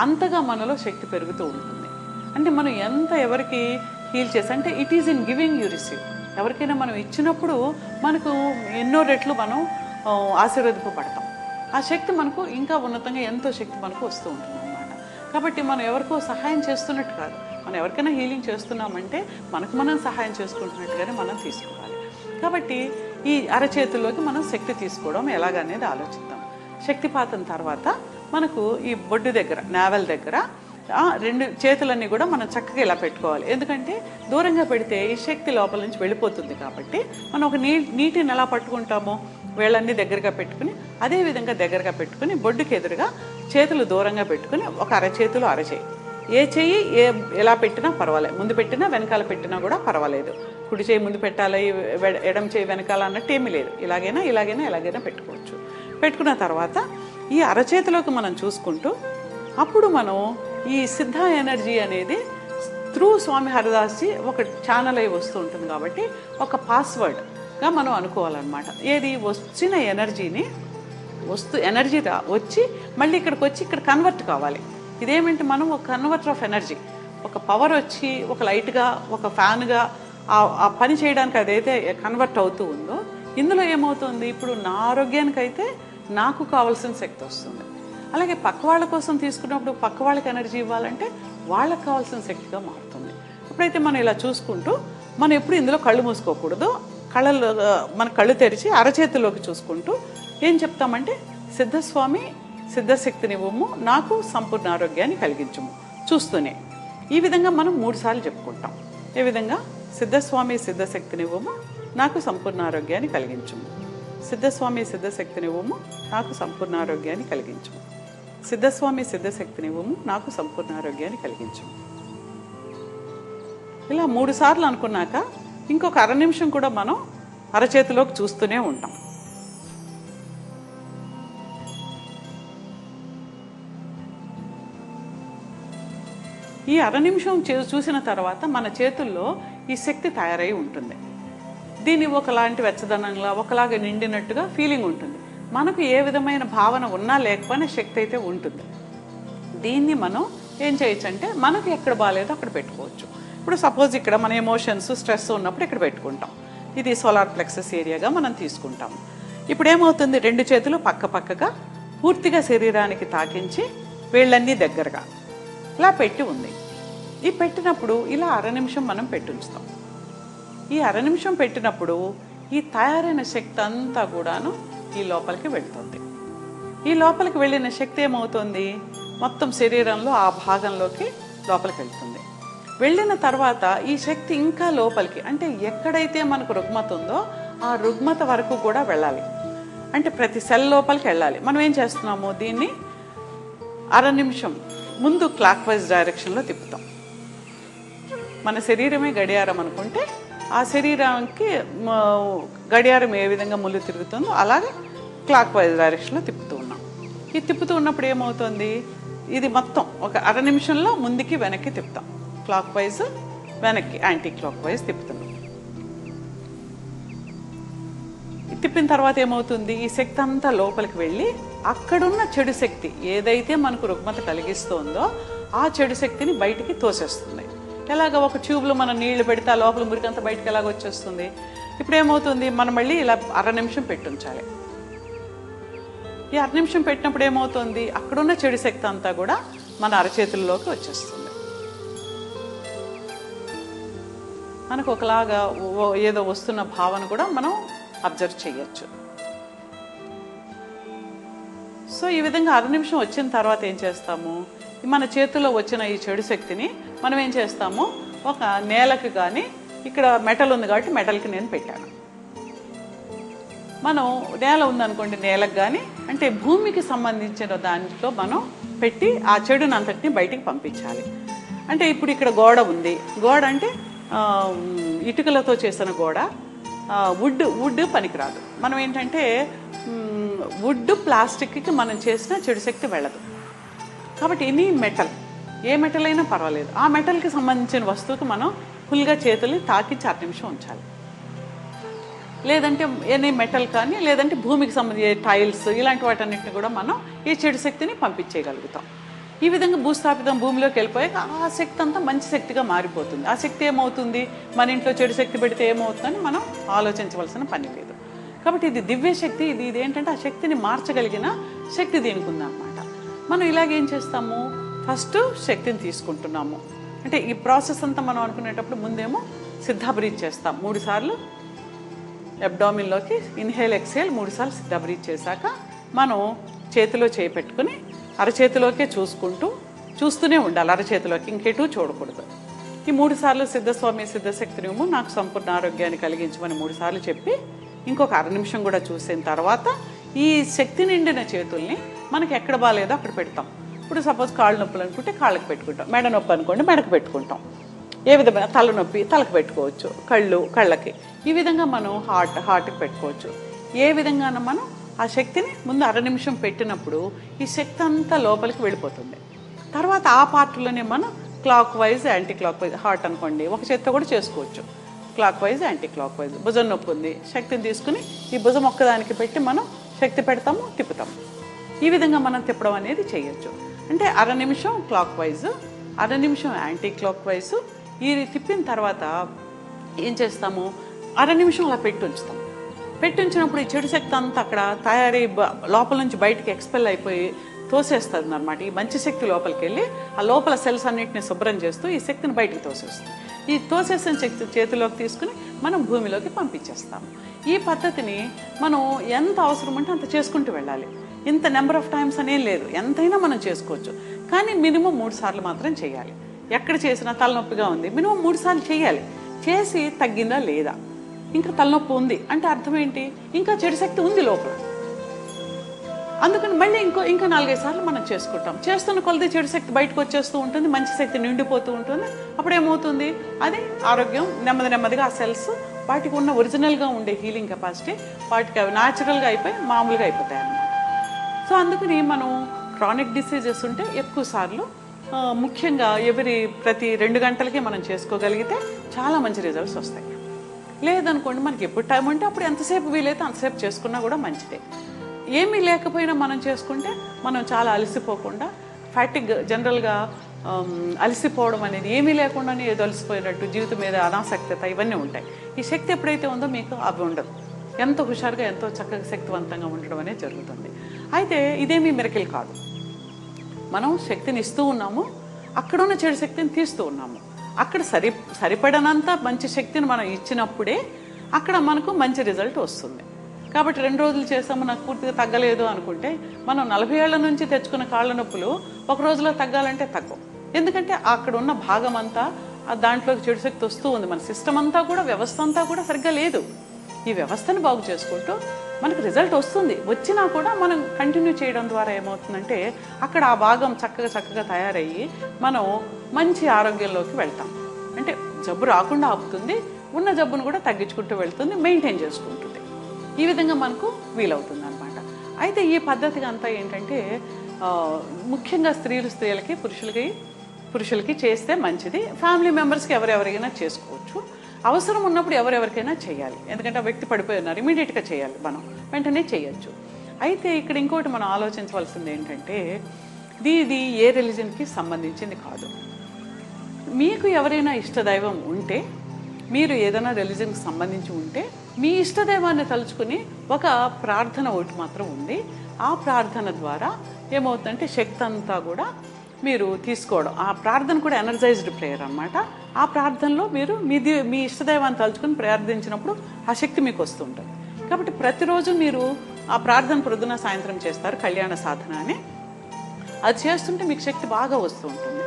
అంతగా మనలో శక్తి పెరుగుతూ ఉంటుంది. అంటే మనం ఎంత ఎవరికి హీల్ చేసి, అంటే it is in giving you receive. ఎవరికైనా మనం ఇచ్చినప్పుడు మనకు ఎన్నో రెట్లు మనం ఆశీర్వదింపబడతాం. ఆ శక్తి మనకు ఇంకా ఉన్నతంగా ఎంతో శక్తి మనకు వస్తూ ఉంటుంది అన్నమాట. కాబట్టి మనం ఎవరికో సహాయం చేస్తున్నట్టు కాదు, మనం ఎవరికైనా హీలింగ్ చేస్తున్నామంటే మనకు మనం సహాయం చేసుకుంటున్నట్టుగానే మనం తీసుకోవాలి. కాబట్టి ఈ అరచేతుల్లోకి మనం శక్తి తీసుకోవడం ఎలాగనేది ఆలోచిద్దాం. శక్తిపాతం తర్వాత మనకు ఈ బొడ్డు దగ్గర, నావెల్ దగ్గర 2 చేతులన్నీ కూడా మనం చక్కగా ఇలా పెట్టుకోవాలి. ఎందుకంటే దూరంగా పెడితే ఈ శక్తి లోపల నుంచి వెళ్ళిపోతుంది. కాబట్టి మనం ఒక నీటిని ఎలా పట్టుకుంటామో వేళ్ళన్నీ దగ్గరగా పెట్టుకుని, అదేవిధంగా దగ్గరగా పెట్టుకుని బొడ్డుకి ఎదురుగా చేతులు దూరంగా పెట్టుకుని ఒక అరచేతులు అరచేయి, ఏ చెయ్యి ఎలా పెట్టినా పర్వాలేదు, ముందు పెట్టినా వెనకాల పెట్టినా కూడా పర్వాలేదు. కుడి చేయి ముందు పెట్టాలి, ఎడమ చేయి వెనకాల అన్నట్టు ఏమీ లేదు. ఎలాగైనా పెట్టుకోవచ్చు. పెట్టుకున్న తర్వాత ఈ అరచేతిలోకి మనం చూసుకుంటూ అప్పుడు మనం ఈ సిద్ధ ఎనర్జీ అనేది త్రూ స్వామి హరిదాస్జీ ఒక ఛానల్ అయి వస్తూ ఉంటుంది కాబట్టి ఒక పాస్వర్డ్గా మనం అనుకోవాలన్నమాట. ఏది వచ్చిన ఎనర్జీని ఎనర్జీ వచ్చి మళ్ళీ ఇక్కడికి వచ్చి ఇక్కడ కన్వర్ట్ కావాలి. ఇదేమిటి, మనం ఒక కన్వర్టర్ ఆఫ్ ఎనర్జీ, ఒక పవర్ వచ్చి ఒక లైట్గా ఒక ఫ్యాన్గా ఆ పని చేయడానికి అదైతే కన్వర్ట్ అవుతూ ఉందో, ఇందులో ఏమవుతుంది, ఇప్పుడు నా ఆరోగ్యానికైతే నాకు కావాల్సిన శక్తి వస్తుంది. అలాగే పక్క వాళ్ళ కోసం తీసుకున్నప్పుడు పక్క వాళ్ళకి ఎనర్జీ ఇవ్వాలంటే వాళ్ళకి కావాల్సిన శక్తిగా మారుతుంది. ఎప్పుడైతే మనం ఇలా చూసుకుంటూ మనం ఎప్పుడు ఇందులో కళ్ళు మూసుకోకూడదు, మన కళ్ళు తెరిచి అరచేతిలోకి చూసుకుంటూ ఏం చెప్తామంటే, సిద్ధస్వామి సిద్ధశక్తినివ్వము, నాకు సంపూర్ణ ఆరోగ్యాన్ని కలిగించము చూస్తూనే. ఈ విధంగా మనం 3 సార్లు చెప్పుకుంటాం. ఏ విధంగా, సిద్ధస్వామి సిద్ధశక్తినివ్వము, నాకు సంపూర్ణ ఆరోగ్యాన్ని కలిగించము. సిద్ధస్వామి సిద్ధశక్తినివ్వము, నాకు సంపూర్ణ ఆరోగ్యాన్ని కలిగించము. సిద్ధస్వామి సిద్ధశక్తినివ్వము, నాకు సంపూర్ణ ఆరోగ్యాన్ని కలిగించము. ఇలా 3 సార్లు అనుకున్నాక ఇంకొక అర నిమిషం కూడా మనం అరచేతిలోకి చూస్తూనే ఉంటాం. ఈ అర నిమిషం చూసిన తర్వాత మన చేతుల్లో ఈ శక్తి తయారై ఉంటుంది. దీన్ని ఒకలాంటి వెచ్చదనంగా ఒకలాగా నిండినట్టుగా ఫీలింగ్ ఉంటుంది. మనకు ఏ విధమైన భావన ఉన్నా లేకపోయినా శక్తి అయితే ఉంటుంది. దీన్ని మనం ఏం చేయొచ్చు అంటే, మనకు ఎక్కడ బాగాలేదో అక్కడ పెట్టుకోవచ్చు. ఇప్పుడు సపోజ్ ఇక్కడ మన ఎమోషన్స్ స్ట్రెస్ ఉన్నప్పుడు ఇక్కడ పెట్టుకుంటాం. ఇది సోలార్ ప్లెక్సస్ ఏరియాగా మనం తీసుకుంటాం. ఇప్పుడు ఏమవుతుంది, 2 చేతులు పక్క పక్కగా పూర్తిగా శరీరానికి తాకించి వేళ్ళన్నీ దగ్గరగా ఇలా పెట్టి ఉంది. ఈ పెట్టినప్పుడు ఇలా అర నిమిషం మనం ఉంచుతాం. ఈ అర నిమిషం పెట్టినప్పుడు ఈ తయారైన శక్తి అంతా కూడాను ఈ లోపలికి వెళ్తుంది. ఈ లోపలికి వెళ్ళిన శక్తి ఏమవుతుంది, మొత్తం శరీరంలో ఆ భాగంలోకి లోపలికి వెళ్తుంది. వెళ్ళిన తర్వాత ఈ శక్తి ఇంకా లోపలికి, అంటే ఎక్కడైతే మనకు రుగ్మత ఉందో ఆ రుగ్మత వరకు కూడా వెళ్ళాలి. అంటే ప్రతి సెల్ లోపలికి వెళ్ళాలి. మనం ఏం చేస్తున్నాము, దీన్ని అర నిమిషం ముందు క్లాక్ వైజ్ డైరెక్షన్లో తిప్పుతాం. మన శరీరమే గడియారం అనుకుంటే ఆ శరీరానికి గడియారం ఏ విధంగా ముళ్ళు తిరుగుతుందో అలాగే క్లాక్ వైజ్ డైరెక్షన్లో తిప్పుతూ ఉన్నాం. ఈ తిప్పుతూ ఉన్నప్పుడు ఏమవుతుంది, ఇది మొత్తం ఒక అర నిమిషంలో ముందుకి వెనక్కి తిప్పుతాం. క్లాక్ వైజ్ వెనక్కి యాంటీ క్లాక్ వైజ్ తిప్పుతున్నాం. తిప్పిన తర్వాత ఏమవుతుంది, ఈ శక్తి అంతా లోపలికి వెళ్ళి అక్కడున్న చెడు శక్తి ఏదైతే మనకు రుగ్మత కలిగిస్తుందో ఆ చెడు శక్తిని బయటికి తోసేస్తుంది. ఎలాగ, ఒక ట్యూబ్లో మనం నీళ్లు పెడితే ఆ లోపల మురికంతా బయటకు ఎలాగ వచ్చేస్తుంది. ఇప్పుడు ఏమవుతుంది, మనం మళ్ళీ ఇలా అర నిమిషం ఉంచాలి. ఈ అర నిమిషం పెట్టినప్పుడు ఏమవుతుంది, అక్కడున్న చెడు శక్తి అంతా కూడా మన అరచేతుల్లోకి వచ్చేస్తుంది. మనకు ఒకలాగా ఏదో వస్తున్న భావన కూడా మనం అబ్జర్వ్ చేయొచ్చు. సో ఈ విధంగా అర నిమిషం వచ్చిన తర్వాత ఏం చేస్తాము, మన చేతుల్లో వచ్చిన ఈ చెడు శక్తిని మనం ఏం చేస్తాము, ఒక నేలకు కానీ, ఇక్కడ మెటల్ ఉంది కాబట్టి మెటల్కి నేను పెట్టాను. మనం నేల ఉందనుకోండి, నేలకు కానీ అంటే భూమికి సంబంధించిన దాంట్లో మనం పెట్టి ఆ చెడుని అంతటిని బయటికి పంపించాలి. అంటే ఇప్పుడు ఇక్కడ గోడ ఉంది, గోడ అంటే ఇటుకలతో చేసిన గోడ, వుడ్ పనికిరాదు. మనం ఏంటంటే వుడ్ ప్లాస్టిక్కి మనం చేసిన చెడు శక్తి వెళ్ళదు. కాబట్టి ఎనీ మెటల్, ఏ మెటల్ అయినా పర్వాలేదు, ఆ మెటల్కి సంబంధించిన వస్తువుకి మనం ఫుల్గా చేతుల్ని తాకించి 6 నిమిషం ఉంచాలి. లేదంటే ఎనీ మెటల్ కానీ, లేదంటే భూమికి సంబంధించిన టైల్స్ ఇలాంటి వాటన్నిటిని కూడా మనం ఈ చెడు శక్తిని పంపించేయగలుగుతాం. ఈ విధంగా భూస్థాపితం భూమిలోకి వెళ్ళిపోయాక ఆ శక్తి అంతా మంచి శక్తిగా మారిపోతుంది. ఆ శక్తి ఏమవుతుంది, మన ఇంట్లో చెడు శక్తి పెడితే ఏమవుతుందని మనం ఆలోచించవలసిన పని లేదు. కాబట్టి ఇది దివ్య శక్తి. ఇది ఏంటంటే ఆ శక్తిని మార్చగలిగిన శక్తి దీనికి ఉందన్నమాట. మనం ఇలాగేం చేస్తాము, ఫస్ట్ శక్తిని తీసుకుంటున్నాము. అంటే ఈ ప్రాసెస్ అంతా మనం అనుకునేటప్పుడు ముందేమో సిద్ధ బ్రీత్ చేస్తాం 3 సార్లు అబ్డామిన్లోకి, ఇన్హేల్ ఎక్సేల్ 3 సార్లు సిద్ధ బ్రీత్ చేశాక మనం చేతిలో చేయి పెట్టుకుని అరచేతిలోకే చూస్తూనే ఉండాలి. అరచేతిలోకి ఇంకెటూ చూడకూడదు. ఈ 3 సార్లు సిద్ధస్వామి సిద్ధశక్తినివ్వము, నాకు సంపూర్ణ ఆరోగ్యాన్ని కలిగించమని 3 సార్లు చెప్పి ఇంకొక అర నిమిషం కూడా చూసిన తర్వాత ఈ శక్తి నిండిన చేతుల్ని మనకి ఎక్కడ బాగాలేదో అక్కడ పెడతాం. ఇప్పుడు సపోజ్ కాళ్ళు నొప్పులు అనుకుంటే కాళ్ళకి పెట్టుకుంటాం, మెడ నొప్పి అనుకోండి మెడకు పెట్టుకుంటాం, ఏ విధమైన తలనొప్పి తలకు పెట్టుకోవచ్చు, కళ్ళకి. ఈ విధంగా మనం హార్ట్కి పెట్టుకోవచ్చు. ఏ విధంగా మనం ఆ శక్తిని ముందు అర నిమిషం పెట్టినప్పుడు ఈ శక్తి అంతా లోపలికి వెళ్ళిపోతుంది. తర్వాత ఆ పార్ట్లోనే మనం clock wise anti clock wise, heart అనుకోండి ఒక చేత్తో కూడా చేసుకోవచ్చు. Clock wise anti clock wise. భుజం నొప్పి ఉంది, శక్తిని తీసుకుని ఈ భుజం ఒక్కదానికి పెట్టి మనం శక్తి పెడతాము, తిప్పుతాము. ఈ విధంగా మనం తిప్పడం అనేది చేయొచ్చు. అంటే 1/2 నిమిషం క్లాక్ వైజ్, 1/2 నిమిషం యాంటీ క్లాక్ వైజ్. ఈ తిప్పిన తర్వాత ఏం చేస్తాము, 1/2 నిమిషం అలా పెట్టి ఉంచుతాం. పెట్టి ఉంచినప్పుడు ఈ చెడు శక్తి అంతా అక్కడ తయారై లోపల నుంచి బయటికి ఎక్స్పెల్ అయిపోయి తోసేస్తుంది అనమాట. ఈ మంచి శక్తి లోపలికి వెళ్ళి ఆ లోపల సెల్స్ అన్నింటినీ శుభ్రం చేస్తూ ఈ శక్తిని బయటికి తోసేస్తుంది. ఈ తోసేసిన శక్తి చేతిలోకి తీసుకుని మనం భూమిలోకి పంపించేస్తాము. ఈ పద్ధతిని మనం ఎంత అవసరం అంటే అంత చేసుకుంటూ వెళ్ళాలి. ఇంత నెంబర్ ఆఫ్ టైమ్స్ అనేం లేదు, ఎంతైనా మనం చేసుకోవచ్చు. కానీ మినిమం 3 సార్లు మాత్రం చేయాలి. ఎక్కడ చేసినా తలనొప్పిగా ఉంది, మినిమం 3 సార్లు చేయాలి. చేసి తగ్గిందా లేదా, ఇంకా తలనొప్పి ఉంది అంటే అర్థం ఏంటి, ఇంకా చెడు శక్తి ఉంది లోపల. అందుకని మళ్ళీ ఇంకా 4-5 సార్లు మనం చేసుకుంటాం. చేస్తున్న కొలది చెడు శక్తి బయటకు వచ్చేస్తూ ఉంటుంది, మంచి శక్తి నిండిపోతూ ఉంటుంది. అప్పుడు ఏమవుతుంది, అది ఆరోగ్యం నెమ్మదిగా ఆ సెల్స్ వాటికి ఉన్న ఒరిజినల్గా ఉండే హీలింగ్ కెపాసిటీ వాటికి అవి న్యాచురల్గా అయిపోయి మామూలుగా అయిపోతాయి అన్నమాట. సో అందుకని మనం క్రానిక్ డిసీజెస్ ఉంటే ఎక్కువ సార్లు ముఖ్యంగా ప్రతి 2 గంటలకి మనం చేసుకోగలిగితే చాలా మంచి రిజల్ట్స్ వస్తాయి. లేదనుకోండి మనకి ఎప్పుడు టైం ఉంటే అప్పుడు ఎంతసేపు వీలైతే అంతసేపు చేసుకున్నా కూడా మంచిదే. ఏమీ లేకపోయినా మనం చేసుకుంటే మనం చాలా అలసిపోకుండా, ఫ్యాటిక్ జనరల్గా అలసిపోవడం అనేది ఏమీ లేకుండానే ఏదో అలసిపోయినట్టు, జీవితం మీద అనాసక్తత ఇవన్నీ ఉంటాయి. ఈ శక్తి ఎప్పుడైతే ఉందో మీకు అవి ఉండదు. ఎంతో హుషారుగా ఎంతో చక్కగా శక్తివంతంగా ఉండడం అనేది జరుగుతుంది. అయితే ఇదేమీ మిరకిల్ కాదు. మనం శక్తిని ఇస్తూ ఉన్నాము, అక్కడున్న చెడు శక్తిని తీస్తూ ఉన్నాము. అక్కడ సరిపడనంత మంచి శక్తిని మనం ఇచ్చినప్పుడే అక్కడ మనకు మంచి రిజల్ట్ వస్తుంది. కాబట్టి 2 రోజులు చేసాము నాకు పూర్తిగా తగ్గలేదు అనుకుంటే మనం 40 ఏళ్ల నుంచి తెచ్చుకున్న కాళ్ళ నొప్పులు 1 రోజులో తగ్గాలంటే తగ్గవు. ఎందుకంటే అక్కడ ఉన్న భాగం అంతా దాంట్లోకి చెడు శక్తి వస్తూ ఉంది. మన సిస్టమ్ అంతా కూడా, వ్యవస్థ అంతా కూడా సరిగ్గా లేదు. ఈ వ్యవస్థను బాగు చేసుకుంటూ మనకు రిజల్ట్ వస్తుంది. వచ్చినా కూడా మనం కంటిన్యూ చేయడం ద్వారా ఏమవుతుందంటే అక్కడ ఆ భాగం చక్కగా తయారయ్యి మనం మంచి ఆరోగ్యంలోకి వెళ్తాం. అంటే జబ్బు రాకుండా ఆపుతుంది, ఉన్న జబ్బును కూడా తగ్గించుకుంటూ వెళ్తుంది, మెయింటైన్ చేసుకుంటుంది. ఈ విధంగా మనకు వీలవుతుంది అనమాట. అయితే ఈ పద్ధతిగా అంతా ఏంటంటే ముఖ్యంగా స్త్రీలకి పురుషులకి చేస్తే మంచిది. ఫ్యామిలీ మెంబర్స్కి ఎవరెవరికైనా చేసుకోవచ్చు. అవసరం ఉన్నప్పుడు ఎవరెవరికైనా చేయాలి. ఎందుకంటే ఆ వ్యక్తి పడిపోయి ఉన్నారు, ఇమీడియట్గా చేయాలి, మనం వెంటనే చేయొచ్చు. అయితే ఇక్కడ ఇంకోటి మనం ఆలోచించవలసింది ఏంటంటే ఇది ఏ రిలీజన్కి సంబంధించింది కాదు. మీకు ఎవరైనా ఇష్టదైవం ఉంటే, మీరు ఏదైనా రిలీజన్కి సంబంధించి ఉంటే మీ ఇష్టదైవాన్ని తలుచుకుని ఒక ప్రార్థన ఒకటి మాత్రం ఉంది. ఆ ప్రార్థన ద్వారా ఏమవుతుందంటే శక్తి అంతా కూడా మీరు తీసుకోవడం. ఆ ప్రార్థన కూడా ఎనర్జైజ్డ్ ప్రేయర్ అనమాట. ఆ ప్రార్థనలో మీరు మీ ఇష్టదైవాన్ని తలుచుకుని ప్రార్థించినప్పుడు ఆ శక్తి మీకు వస్తుంటుంది. కాబట్టి ప్రతిరోజు మీరు ఆ ప్రార్థన పొద్దున సాయంత్రం చేస్తారు, కళ్యాణ సాధన అని. అది చేస్తుంటే మీకు శక్తి బాగా వస్తూ ఉంటుంది.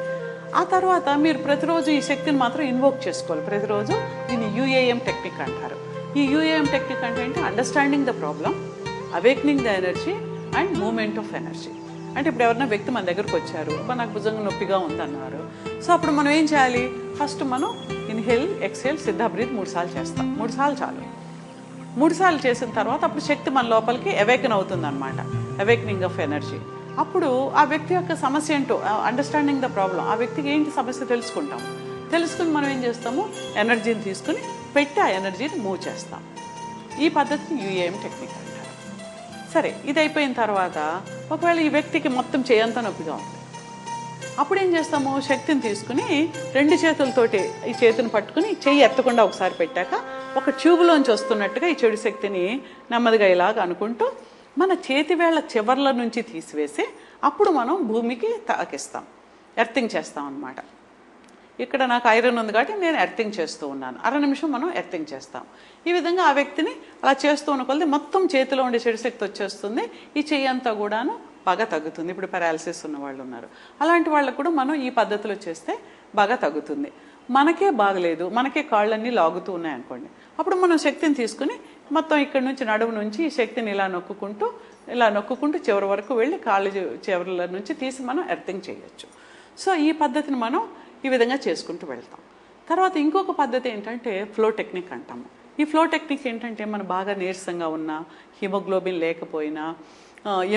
ఆ తర్వాత మీరు ప్రతిరోజు ఈ శక్తిని మాత్రం ఇన్వోక్ చేసుకోవాలి. ప్రతిరోజు దీన్ని UAM టెక్నిక్ అంటారు. ఈ UAM టెక్నిక్ అంటే understanding the problem, awakening the energy and moment of energy. అంటే ఇప్పుడు ఎవరైనా వ్యక్తి మన దగ్గరకు వచ్చారు, నాకు భుజంగా నొప్పిగా ఉందన్నారు. సో అప్పుడు మనం ఏం చేయాలి, ఫస్ట్ మనం ఇన్హేల్ ఎక్స్హేల్ సిద్ధ బ్రీత్ 3 సార్లు చేస్తాం. 3 సార్లు చాలు. 3 సార్లు చేసిన తర్వాత అప్పుడు శక్తి మన లోపలికి అవేకన్ అవుతుంది అనమాట, అవేకనింగ్ ఆఫ్ ఎనర్జీ. అప్పుడు ఆ వ్యక్తి యొక్క సమస్య ఏంటో, అండర్స్టాండింగ్ ద ప్రాబ్లం, ఆ వ్యక్తికి ఏంటి సమస్య తెలుసుకుంటాం. తెలుసుకుని మనం ఏం చేస్తాము, ఎనర్జీని తీసుకుని పెట్టి ఆ ఎనర్జీని మూవ్ చేస్తాం. ఈ పద్ధతిని UAM టెక్నిక్ అంటారు. సరే, ఇది అయిపోయిన తర్వాత ఒకవేళ ఈ వ్యక్తికి మొత్తం చేయంతా నొప్పిగా ఉంది, అప్పుడు ఏం చేస్తాము, శక్తిని తీసుకుని 2 చేతులతోటి ఈ చేతిని పట్టుకుని చెయ్యి ఎత్తకుండా ఒకసారి పెట్టాక ఒక ట్యూబ్లోంచి వస్తున్నట్టుగా ఈ చెడు శక్తిని నెమ్మదిగా ఇలాగ అనుకుంటూ మన చేతి వేళ్ల చివర్ల నుంచి తీసివేసి అప్పుడు మనం భూమికి తాకిస్తాం, ఎర్తింగ్ చేస్తాం అన్నమాట. ఇక్కడ నాకు ఐరన్ ఉంది కాబట్టి నేను ఎర్తింగ్ చేస్తూ ఉన్నాను. 1/2 నిమిషం మనం ఎర్తింగ్ చేస్తాం. ఈ విధంగా ఆ వ్యక్తిని అలా చేస్తూ ఉన్న కొలది మొత్తం చేతిలో ఉండే చెడు శక్తి వచ్చేస్తుంది. ఈ చెయ్యి అంతా కూడాను బాగా తగ్గుతుంది. ఇప్పుడు పారాలసిస్ ఉన్న వాళ్ళు ఉన్నారు, అలాంటి వాళ్ళకు కూడా మనం ఈ పద్ధతిలో చేస్తే బాగా తగ్గుతుంది. మనకే బాగలేదు, మనకే కాళ్ళన్నీ లాగుతూ ఉన్నాయి అనుకోండి, అప్పుడు మనం శక్తిని తీసుకుని మొత్తం ఇక్కడ నుంచి నడుము నుంచి ఈ శక్తిని ఇలా నొక్కుకుంటూ చివరి వరకు వెళ్ళి కాళ్ళ చివరిల నుంచి తీసి మనం ఎర్తింగ్ చేయొచ్చు. సో ఈ పద్ధతిని మనం ఈ విధంగా చేసుకుంటూ వెళ్తాం. తర్వాత ఇంకొక పద్ధతి ఏంటంటే ఫ్లో టెక్నిక్ అంటాము. ఈ ఫ్లో టెక్నిక్ ఏంటంటే మనం బాగా నీరసంగా ఉన్నా, హిమోగ్లోబిన్ లేకపోయినా,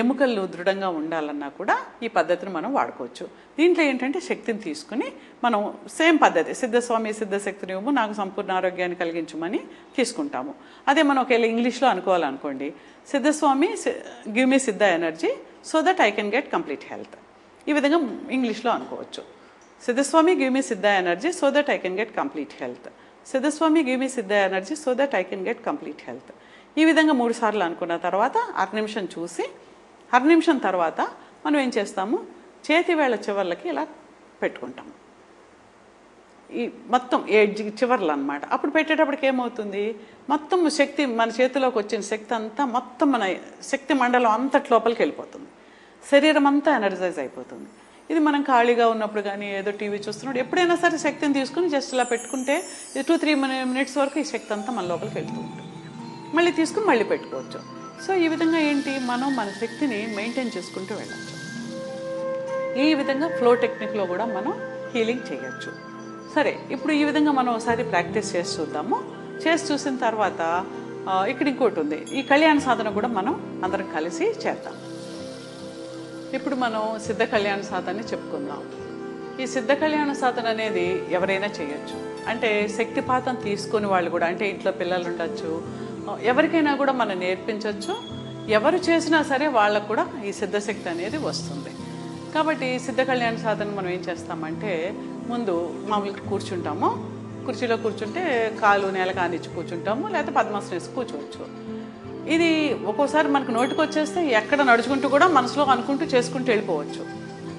ఎముకలు దృఢంగా ఉండాలన్నా కూడా ఈ పద్ధతిని మనం వాడుకోవచ్చు. దీంట్లో ఏంటంటే శక్తిని తీసుకుని మనం సేమ్ పద్ధతి సిద్ధస్వామి సిద్ధశక్తిని ఇవ్వము నాకు సంపూర్ణ ఆరోగ్యాన్ని కలిగించమని తీసుకుంటాము. అదే మనం ఒకవేళ ఇంగ్లీష్లో అనుకోవాలనుకోండి, సిద్ధస్వామి give me Siddha energy so that I can get complete health. ఈ విధంగా ఇంగ్లీష్లో అనుకోవచ్చు. Siddhaswami give me Siddha energy so that I can get complete health. Siddhaswami give me Siddha energy so that I can get complete health. ఈ విధంగా 3 సార్లు అనుకున్న తర్వాత 1/2 నిమిషం చూసి 1/2 నిమిషం తర్వాత మనం ఏం చేస్తాము, చేతి వేళ్ళ చివర్లకి ఇలా పెట్టుకుంటాము. ఈ మొత్తం ఏడ్జ్ చివర్లు అనమాట. అప్పుడు పెట్టేటప్పటికి ఏమవుతుంది, మొత్తం శక్తి మన చేతిలోకి వచ్చిన శక్తి అంతా మొత్తం మన శక్తి మండలం అంతటి లోపలికి వెళ్ళిపోతుంది. శరీరం అంతా ఎనర్జైజ్ అయిపోతుంది. ఇది మనం ఖాళీగా ఉన్నప్పుడు కానీ ఏదో టీవీ చూస్తున్నప్పుడు ఎప్పుడైనా సరే శక్తిని తీసుకుని జస్ట్ ఇలా పెట్టుకుంటే 2-3 మినిట్స్ వరకు ఈ శక్తి అంతా మన లోపలికి వెళ్తూ ఉంటుంది. మళ్ళీ తీసుకుని మళ్ళీ పెట్టుకోవచ్చు. సో ఈ విధంగా ఏంటి, మనం మన శక్తిని మెయింటైన్ చేసుకుంటూ వెళ్ళచ్చు. ఈ విధంగా ఫ్లో టెక్నిక్లో కూడా మనం హీలింగ్ చేయొచ్చు. సరే, ఇప్పుడు ఈ విధంగా మనం ఒకసారి ప్రాక్టీస్ చేసి చూద్దాము. చేసి చూసిన తర్వాత ఇక్కడ ఇంకోటి ఉంది, ఈ కళ్యాణ సాధన కూడా మనం అందరం కలిసి చేద్దాం. ఇప్పుడు మనం సిద్ధ కళ్యాణ సాధనని చెప్పుకుందాం. ఈ సిద్ధ కళ్యాణ సాధన అనేది ఎవరైనా చేయొచ్చు. అంటే శక్తిపాతం తీసుకుని వాళ్ళు కూడా, అంటే ఇంట్లో పిల్లలు ఉండొచ్చు, ఎవరికైనా కూడా మనం నేర్పించవచ్చు. ఎవరు చేసినా సరే వాళ్ళకు కూడా ఈ సిద్ధశక్తి అనేది వస్తుంది. కాబట్టి సిద్ధ కళ్యాణ సాధన మనం ఏం చేస్తామంటే, ముందు మామూలుగా కూర్చుంటాము. కుర్చీలో కూర్చుంటే కాలు నేల కానిచ్చి కూర్చుంటాము, లేకపోతే పద్మాసనం వేసి కూర్చోవచ్చు. ఇది ఒక్కోసారి మనకు నోటికి వచ్చేస్తే ఎక్కడ నడుచుకుంటూ కూడా మనసులో అనుకుంటూ చేసుకుంటూ వెళ్ళిపోవచ్చు.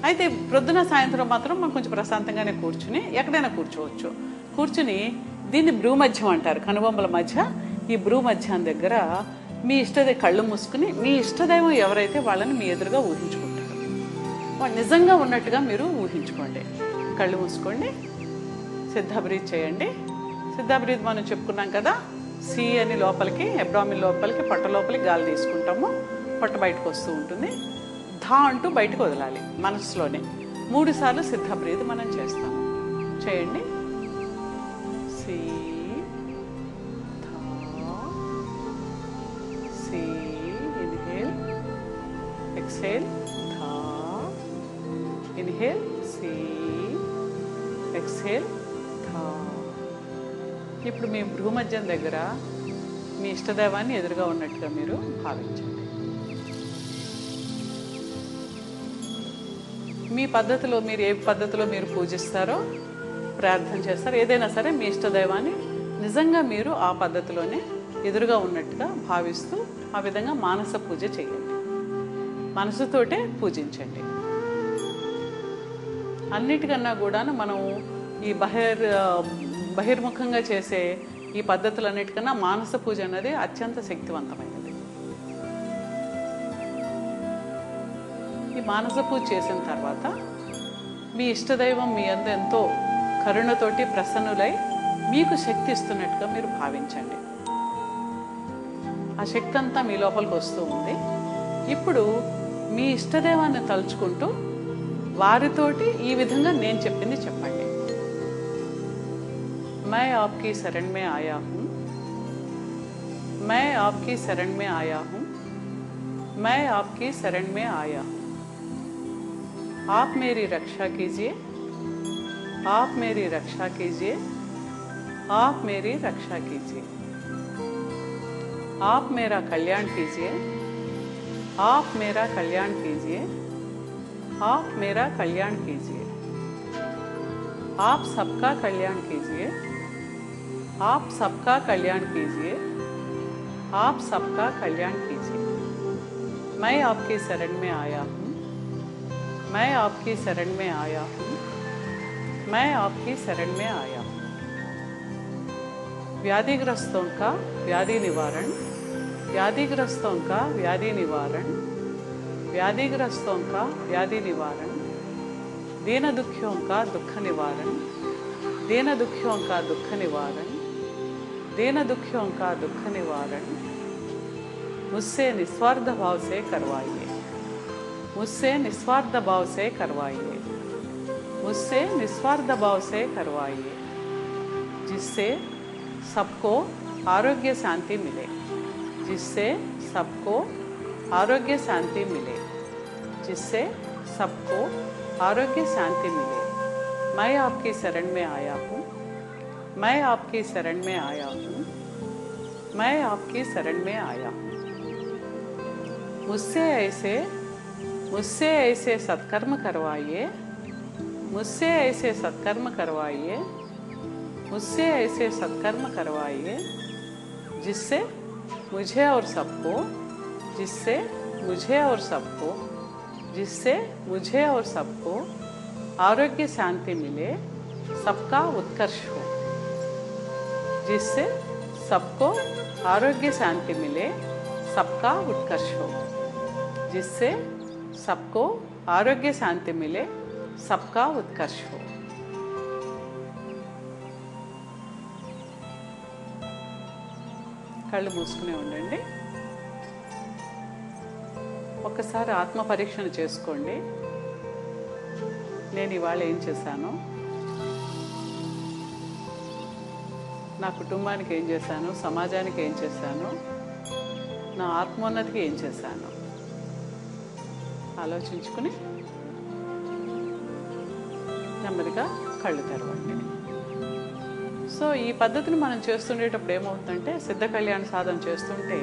అయితే ప్రొద్దున సాయంత్రం మాత్రం మనం కొంచెం ప్రశాంతంగానే కూర్చుని ఎక్కడైనా కూర్చోవచ్చు. కూర్చుని దీన్ని భ్రూమధ్యం అంటారు, కనుబొమ్మల మధ్య. ఈ భ్రూమధ్యం దగ్గర మీ కళ్ళు మూసుకుని మీ ఇష్టదైవం ఎవరైతే వాళ్ళని మీ ఎదురుగా ఊహించుకుంటారు. వాళ్ళు నిజంగా ఉన్నట్టుగా మీరు ఊహించుకోండి. కళ్ళు మూసుకోండి, సిద్ధ బ్రీత్ చేయండి. సిద్ధ బ్రీత్ మనం చెప్పుకున్నాం కదా, సి అని లోపలికి, అబ్డామిన్ లోపలికి, పొట్ట లోపలికి గాలి తీసుకుంటాము, పొట్ట బయటకు వస్తూ ఉంటుంది. ధా అంటూ బయటకు వదలాలి మనసులోనే. 3 సార్లు సిద్ధ బ్రీత్ మనం చేస్తాము. చేయండి. సి ధా, సి, ఇన్హేల్, ఎక్స్హేల్, ధా, ఇన్హేల్, సి, ఎక్స్హేల్, ధా. ఇప్పుడు మీ భ్రూమధ్యం దగ్గర మీ ఇష్టదైవాన్ని ఎదురుగా ఉన్నట్టుగా మీరు భావించండి. మీ పద్ధతిలో మీరు ఏ పద్ధతిలో మీరు పూజిస్తారో, ప్రార్థన చేస్తారో, ఏదైనా సరే మీ ఇష్టదైవాన్ని నిజంగా మీరు ఆ పద్ధతిలోనే ఎదురుగా ఉన్నట్టుగా భావిస్తూ ఆ విధంగా మానస పూజ చేయండి. మనసుతోటే పూజించండి. అన్నిటికన్నా కూడా మనం ఈ బహిర్ముఖంగా చేసే ఈ పద్ధతులన్నిటికన్నా మానస పూజ అనేది అత్యంత శక్తివంతమైనది. ఈ మానస పూజ చేసిన తర్వాత మీ ఇష్టదైవం మీ అందు ఎంతో కరుణతోటి ప్రసన్నులై మీకు శక్తి ఇస్తున్నట్టుగా మీరు భావించండి. ఆ శక్తి అంతా మీ లోపలికి వస్తూ ఉంది. ఇప్పుడు మీ ఇష్టదైవాన్ని తలుచుకుంటూ వారితోటి ఈ విధంగా నేను చెప్పింది చెప్పండి. मैं आपकी शरण में आया हूँ, मैं आपकी शरण में आया हूँ, मैं आपकी शरण में आया हूँ. आप मेरी रक्षा कीजिए, आप मेरी रक्षा कीजिए, आप मेरी रक्षा कीजिए. आप मेरा कल्याण कीजिए, आप मेरा कल्याण कीजिए, आप मेरा कल्याण कीजिए. आप सबका कल्याण कीजिए, आप सबका कल्याण कीजिए, आप सबका कल्याण कीजिए. मैं आपकी शरण में आया हूँ, मैं आपकी शरण में आया हूँ, मैं आपकी शरण में आया हूँ. व्याधिग्रस्तों का व्याधि निवारण, व्याधिग्रस्तों का व्याधि निवारण, व्याधिग्रस्तों का व्याधि निवारण, दीन दुखियों का दुख निवारण, दीन दुखियों का दुख निवारण, दीन दुखियों का दुख निवारण मुझसे निस्वार्थ भाव से करवाइए, मुझसे निस्वार्थ भाव से करवाइए, मुझसे निस्वार्थ भाव से करवाइए, जिससे सबको आरोग्य शांति मिले, जिससे सबको आरोग्य शांति मिले, जिससे सबको आरोग्य शांति मिले। मैं आपकी शरण में आया हूँ, मैं आपकी शरण में आया हूँ, मैं आपकी शरण में आया हूँ। मुझसे ऐसे सत्कर्म करवाइए, मुझसे ऐसे सत्कर्म करवाइए, मुझसे ऐसे सत्कर्म करवाइए, जिससे मुझे और सबको, जिससे मुझे और सबको, जिससे मुझे और सबको आरोग्य शांति मिले, सबका उत्कर्ष हो। जिससे सबको आरोग्य शांति मिले, सबका उत्कर्ष हो। जिससे सबको आरोग्य शांति मिले, सबका उत्कर्ष हो। కళ్ళు మూసుకునే ఉండండి. ఒక్కసారి ఆత్మ పరీక్షణ చేసుకోండి. నేను ఇవాళ ఏం చేశాను, నా కుటుంబానికి ఏం చేశాను, సమాజానికి ఏం చేశాను, నా ఆత్మోన్నతికి ఏం చేశాను ఆలోచించుకుని నెమ్మదిగా కళ్ళు తెరవండి. సో ఈ పద్ధతిని మనం చేస్తుండేటప్పుడు ఏమవుతుందంటే, సిద్ధ కళ్యాణ సాధన చేస్తుంటే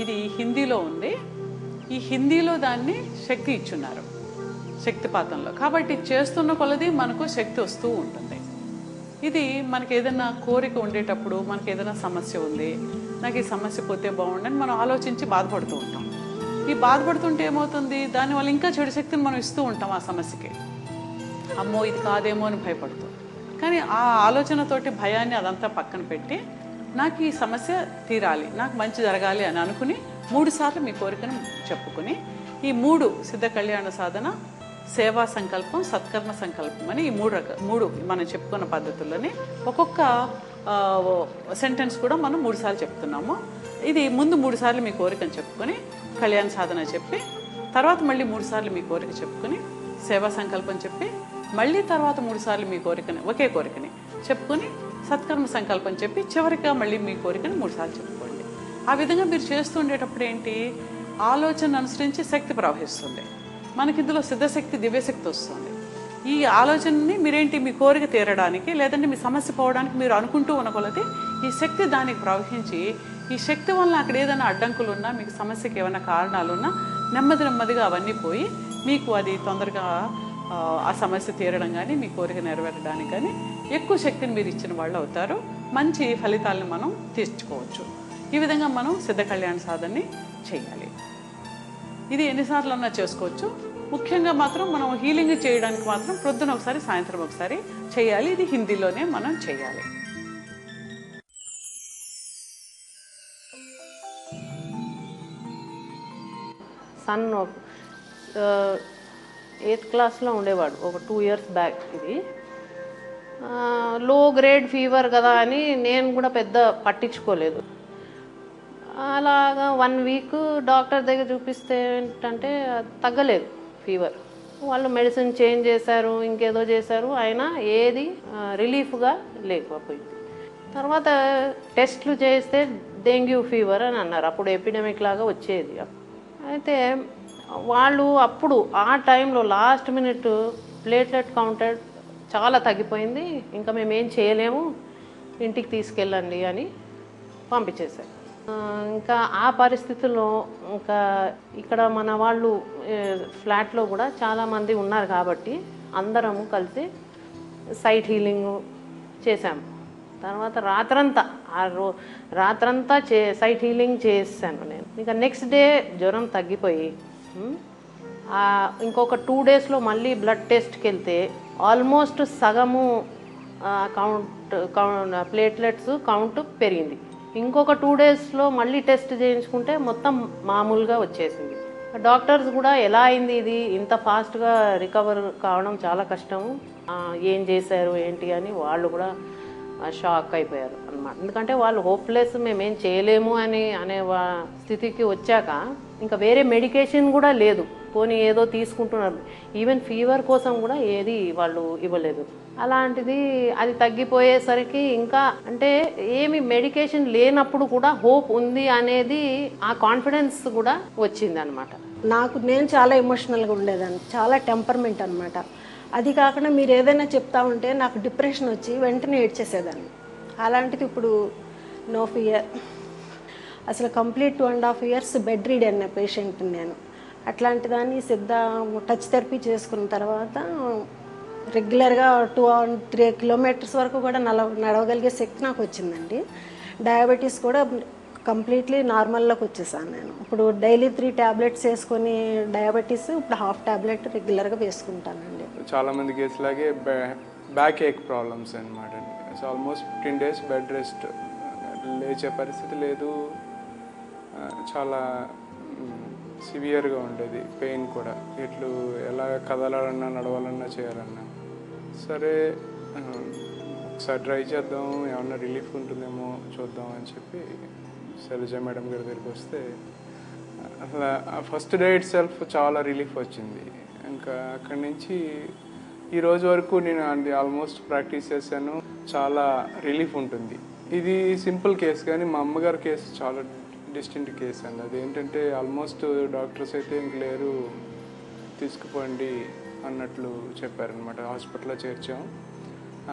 ఇది హిందీలో ఉంది. ఈ హిందీలో దాన్ని శక్తి ఇచ్చున్నారు, శక్తిపాతంలో. కాబట్టి చేస్తున్న కొలది మనకు శక్తి వస్తూ ఉంటుంది. ఇది మనకి ఏదైనా కోరిక ఉండేటప్పుడు, మనకి ఏదైనా సమస్య ఉంది, నాకు ఈ సమస్య పోతే బాగుండని మనం ఆలోచించి బాధపడుతూ ఉంటాం. ఈ బాధపడుతుంటే ఏమవుతుంది, దానివల్ల ఇంకా చెడు శక్తిని మనం ఇస్తూ ఉంటాం ఆ సమస్యకి. అమ్మో ఇది కాదేమో అని భయపడుతూ. కానీ ఆ ఆలోచనతోటి భయాన్ని అదంతా పక్కన పెట్టి, నాకు ఈ సమస్య తీరాలి, నాకు మంచి జరగాలి అని అనుకుని 3 సార్లు మీ కోరికను చెప్పుకుని, ఈ 3 సిద్ధ కళ్యాణ సాధన, సేవా సంకల్పం, సత్కర్మ సంకల్పం అని ఈ 3 మనం చెప్పుకున్న పద్ధతుల్లోని ఒక్కొక్క సెంటెన్స్ కూడా మనం 3 సార్లు చెప్తున్నాము. ఇది ముందు 3 సార్లు మీ కోరికను చెప్పుకొని కళ్యాణ సాధన చెప్పి, తర్వాత మళ్ళీ 3 సార్లు మీ కోరిక చెప్పుకొని సేవా సంకల్పం చెప్పి, మళ్ళీ తర్వాత 3 సార్లు మీ కోరికని, ఒకే కోరికని చెప్పుకొని సత్కర్మ సంకల్పం చెప్పి, చివరిగా మళ్ళీ మీ కోరికని 3 సార్లు చెప్పుకోండి. ఆ విధంగా మీరు చేస్తుండేటప్పుడు ఏంటి, ఆలోచన అనుసరించి శక్తి ప్రవహిస్తుంది. మనకి ఇందులో సిద్ధశక్తి, దివ్యశక్తి వస్తుంది. ఈ ఆలోచనని మీరేంటి, మీ కోరిక తీరడానికి లేదంటే మీ సమస్య పోవడానికి మీరు అనుకుంటూ ఉన్న కొలది ఈ శక్తి దానికి ప్రవహించి, ఈ శక్తి వల్ల అక్కడ ఏదైనా అడ్డంకులు ఉన్నా, మీకు సమస్యకి ఏమైనా కారణాలున్నా నెమ్మదిగా అవన్నీ పోయి మీకు అది తొందరగా ఆ సమస్య తీరడం కానీ, మీ కోరిక నెరవేరడానికి కానీ ఎక్కువ శక్తిని మీరు ఇచ్చిన వాళ్ళు అవుతారు. మంచి ఫలితాలను మనం తీర్చుకోవచ్చు. ఈ విధంగా మనం సిద్ధ కళ్యాణ సాధనని చేయాలి. ఇది ఎన్నిసార్లు అన్నా చేసుకోవచ్చు. ముఖ్యంగా మాత్రం మనం హీలింగ్ చేయడానికి మాత్రం ప్రొద్దున ఒకసారి, సాయంత్రం ఒకసారి చేయాలి. ఇది హిందీలోనే మనం చేయాలి. సన్ 8th క్లాస్లో ఉండేవాడు ఒక 2 years బ్యాక్. ఇది లో గ్రేడ్ ఫీవర్ కదా అని నేను కూడా పెద్ద పట్టించుకోలేదు. అలాగా 1 week డాక్టర్ దగ్గర చూపిస్తే ఏంటంటే తగ్గలేదు ఫీవర్. వాళ్ళు మెడిసిన్ చేంజ్ చేశారు, ఇంకేదో చేశారు, అయినా ఏది రిలీఫ్గా లేకపోయింది. తర్వాత టెస్ట్లు చేస్తే డెంగ్యూ ఫీవర్ అని అన్నారు. అప్పుడు ఎపిడమిక్ లాగా వచ్చేది. అయితే వాళ్ళు అప్పుడు ఆ టైంలో లాస్ట్ మినిట్ ప్లేట్లెట్ కౌంటర్ చాలా తగ్గిపోయింది, ఇంకా మేము ఏం చేయలేము, ఇంటికి తీసుకెళ్ళండి అని పంపించేశారు. ఇంకా ఆ పరిస్థితుల్లో ఇంకా ఇక్కడ మన వాళ్ళు ఫ్లాట్లో కూడా చాలామంది ఉన్నారు కాబట్టి అందరము కలిసి సైట్ హీలింగ్ చేశాము. తర్వాత రాత్రంతా సైట్ హీలింగ్ చేశాను నేను. ఇంకా నెక్స్ట్ డే జ్వరం తగ్గిపోయి ఇంకొక 2 daysలో మళ్ళీ బ్లడ్ టెస్ట్కి వెళ్తే ఆల్మోస్ట్ సగము ప్లేట్లెట్స్ కౌంట్ పెరిగింది. ఇంకొక 2 daysలో మళ్ళీ టెస్ట్ చేయించుకుంటే మొత్తం మామూలుగా వచ్చేసింది. డాక్టర్స్ కూడా ఎలా అయింది, ఇది ఇంత ఫాస్ట్గా రికవర్ కావడం చాలా కష్టము, ఏం చేశారు ఏంటి అని వాళ్ళు కూడా షాక్ అయిపోయారు అన్నమాట. ఎందుకంటే వాళ్ళు హోప్లెస్, మేమేం చేయలేము అనే స్థితికి వచ్చాక ఇంకా వేరే మెడికేషన్ కూడా లేదు. పోనీ ఏదో తీసుకుంటున్నారు. ఈవెన్ ఫీవర్ కోసం కూడా ఏది వాళ్ళు ఇవ్వలేదు. అలాంటిది అది తగ్గిపోయేసరికి ఇంకా అంటే ఏమి మెడికేషన్ లేనప్పుడు కూడా హోప్ ఉంది అనేది ఆ కాన్ఫిడెన్స్ కూడా వచ్చింది అనమాట. నేను చాలా ఎమోషనల్గా ఉండేదాన్ని, చాలా టెంపర్మెంట్ అనమాట. అది కాకుండా మీరు ఏదైనా చెప్తా ఉంటే నాకు డిప్రెషన్ వచ్చి వెంటనే ఏడ్చేసేదాన్ని. అలాంటిది ఇప్పుడు నో ఫియర్. అసలు కంప్లీట్ 2.5 years బెడ్ రీడ్ అన్న పేషెంట్ నేను. అట్లాంటి దాన్ని సిద్ధ టచ్ థెరపీ చేసుకున్న తర్వాత రెగ్యులర్గా 2-3 kilometers వరకు కూడా నడవగలిగే శక్తి నాకు వచ్చిందండి. డయాబెటీస్ కూడా కంప్లీట్లీ నార్మల్లోకి వచ్చేసాను నేను. ఇప్పుడు డైలీ 3 tablets వేసుకొని డయాబెటీస్ ఇప్పుడు 1/2 tablet రెగ్యులర్గా వేసుకుంటానండి. చాలామంది కేసులాగే బ్యాక్ ఏక్ ప్రాబ్లమ్స్ అనమాట. So almost 15 days bed rest, లేచే పరిస్థితి లేదు, చాలా సివియర్గా ఉండేది, పెయిన్ కూడా. ఇట్లు ఎలా కదలాలన్నా నడవాలన్నా చేయాలన్నా సరే ఒకసారి ట్రై చేద్దాం, ఏమన్నా రిలీఫ్ ఉంటుందేమో చూద్దాం అని చెప్పి శైలజ మేడం గారి దగ్గరికి వస్తే అసలు ఫస్ట్ డే ఇట్ సెల్ఫ్ చాలా రిలీఫ్ వచ్చింది. ఇంకా అక్కడి నుంచి ఈ రోజు వరకు నేను ఆల్మోస్ట్ ప్రాక్టీస్ చేశాను, చాలా రిలీఫ్ ఉంటుంది. ఇది సింపుల్ కేసు, కానీ మా అమ్మగారి కేసు చాలా డిస్టింక్ట్ కేసు అండి. అదేంటంటే ఆల్మోస్ట్ డాక్టర్స్ అయితే ఇంక లేరు, తీసుకుపోండి అన్నట్లు చెప్పారనమాట. హాస్పిటల్లో చేర్చాం.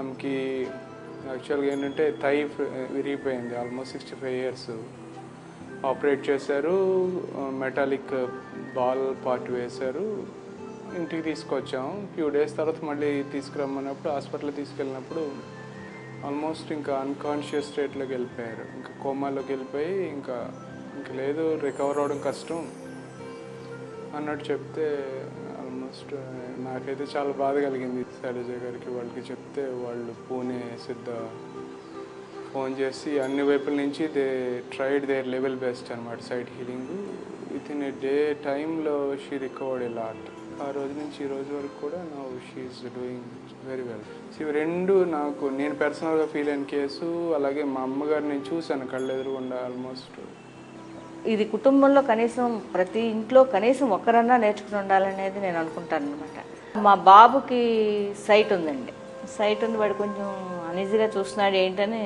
ఆమెకి యాక్చువల్గా ఏంటంటే థై విరిగిపోయింది, ఆల్మోస్ట్ 65 years. ఆపరేట్ చేశారు, మెటాలిక్ బాల్ పార్ట్ వేశారు, ఇంటికి తీసుకొచ్చాం. ఫ్యూ డేస్ తర్వాత మళ్ళీ తీసుకురమ్మన్నప్పుడు హాస్పిటల్ తీసుకెళ్ళినప్పుడు ఆల్మోస్ట్ ఇంకా అన్కాన్షియస్ స్టేట్లోకి వెళ్ళిపోయారు. ఇంకా కోమాలోకి వెళ్ళిపోయి ఇంకా లేదు, రికవర్ అవ్వడం కష్టం అన్నట్టు చెప్తే ఆల్మోస్ట్ నాకైతే చాలా బాధ కలిగింది. శైలజ గారికి వాళ్ళకి చెప్తే వాళ్ళు పూణే సిద్ధ ఫోన్ చేసి అన్ని వైపుల నుంచి they tried their level best అనమాట side healing. With in a day టైంలో షీ రికవర్డ్ ఎ లాట్. ఆ రోజు నుంచి ఈ రోజు వరకు కూడా now she is doing very well. ఇవి రెండు నాకు నేను పర్సనల్గా ఫీల్ అయిన కేసు. అలాగే మా అమ్మగారు నేను చూశాను కళ్ళెదురుగుండా. ఆల్మోస్ట్ ఇది కుటుంబంలో కనీసం ప్రతి ఇంట్లో కనీసం ఒక్కరన్నా నేర్చుకుని ఉండాలనేది నేను అనుకుంటాను అనమాట. మా బాబుకి సైట్ ఉందండి, సైట్ ఉంది, వాడు కొంచెం అనీజీగా చూస్తున్నాడు ఏంటని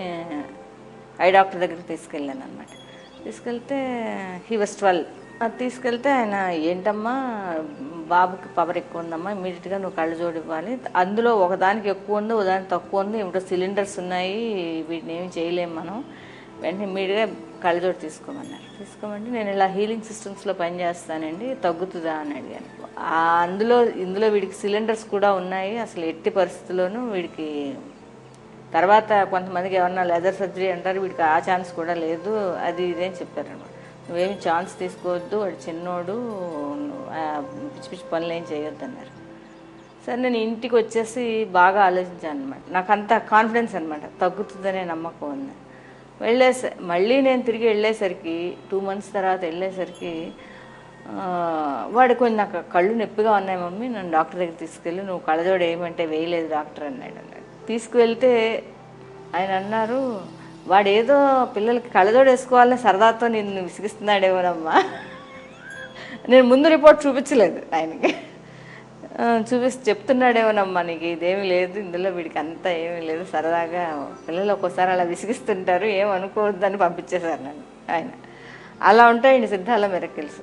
ఐ డాక్టర్ దగ్గరికి తీసుకెళ్ళాను అనమాట. తీసుకెళ్తే హీ వాస్ 12. అది తీసుకెళ్తే ఆయన ఏంటమ్మా బాబుకి పవర్ ఎక్కువ ఉందమ్మా, ఇమీడియట్గా నువ్వు కళ్ళజోడు ఇవ్వాలి, అందులో ఒకదానికి ఎక్కువ ఉంది ఒకదానికి తక్కువ ఉంది, ఇప్పుడు సిలిండర్స్ ఉన్నాయి, వీటిని ఏమి చేయలేము మనం, వెంటనే ఇమీడియట్గా కళ్ళజోడు తీసుకోమన్నారు. తీసుకోమంటే నేను ఇలా హీలింగ్ సిస్టమ్స్లో పనిచేస్తానండి, తగ్గుతుందా అని అడిగాను. ఇందులో వీడికి సిలిండర్స్ కూడా ఉన్నాయి, అసలు ఎట్టి పరిస్థితుల్లోనూ వీడికి తర్వాత కొంతమందికి ఏమన్నా లెదర్ సర్జరీ అంటారు, వీడికి ఆ ఛాన్స్ కూడా లేదు, అది ఇదేం చెప్పారనమాట. నువ్వేమి ఛాన్స్ తీసుకోవద్దు, వాడు చిన్నోడు, పిచ్చి పిచ్చి పనులు ఏం చేయొద్దు అన్నారు. సరే నేను ఇంటికి వచ్చేసి బాగా ఆలోచించాను అనమాట. నాకు అంత కాన్ఫిడెన్స్ అనమాట, తగ్గుతుందనే నమ్మకం ఉంది. మళ్ళీ నేను తిరిగి వెళ్ళేసరికి 2 months తర్వాత వెళ్ళేసరికి వాడు కొంచెం నాకు కళ్ళు నొప్పిగా ఉన్నాయి మమ్మీ, నన్ను డాక్టర్ దగ్గర తీసుకెళ్ళి, నువ్వు కళ్ళజోడు వేయమంటే వేయలేదు డాక్టర్ అన్నాడు. తీసుకువెళ్తే ఆయన అన్నారు, వాడేదో పిల్లలకి కళ్ళజోడు వేసుకోవాలని సరదాతో నిన్ను విసిగిస్తున్నాడేమోనమ్మా. నేను ముందు రిపోర్ట్ చూపించలేదు ఆయనకి, చెప్తున్నాడేమోనమ్మా నీకు ఇదేమీ లేదు, ఇందులో వీడికి అంతా ఏమీ లేదు, సరదాగా పిల్లలు ఒక్కోసారి అలా విసిగిస్తుంటారు, ఏమనుకోవద్దని పంపించేశారు నన్ను ఆయన. అలా ఉంటాయండి సిద్ధాల మిరకిల్స్.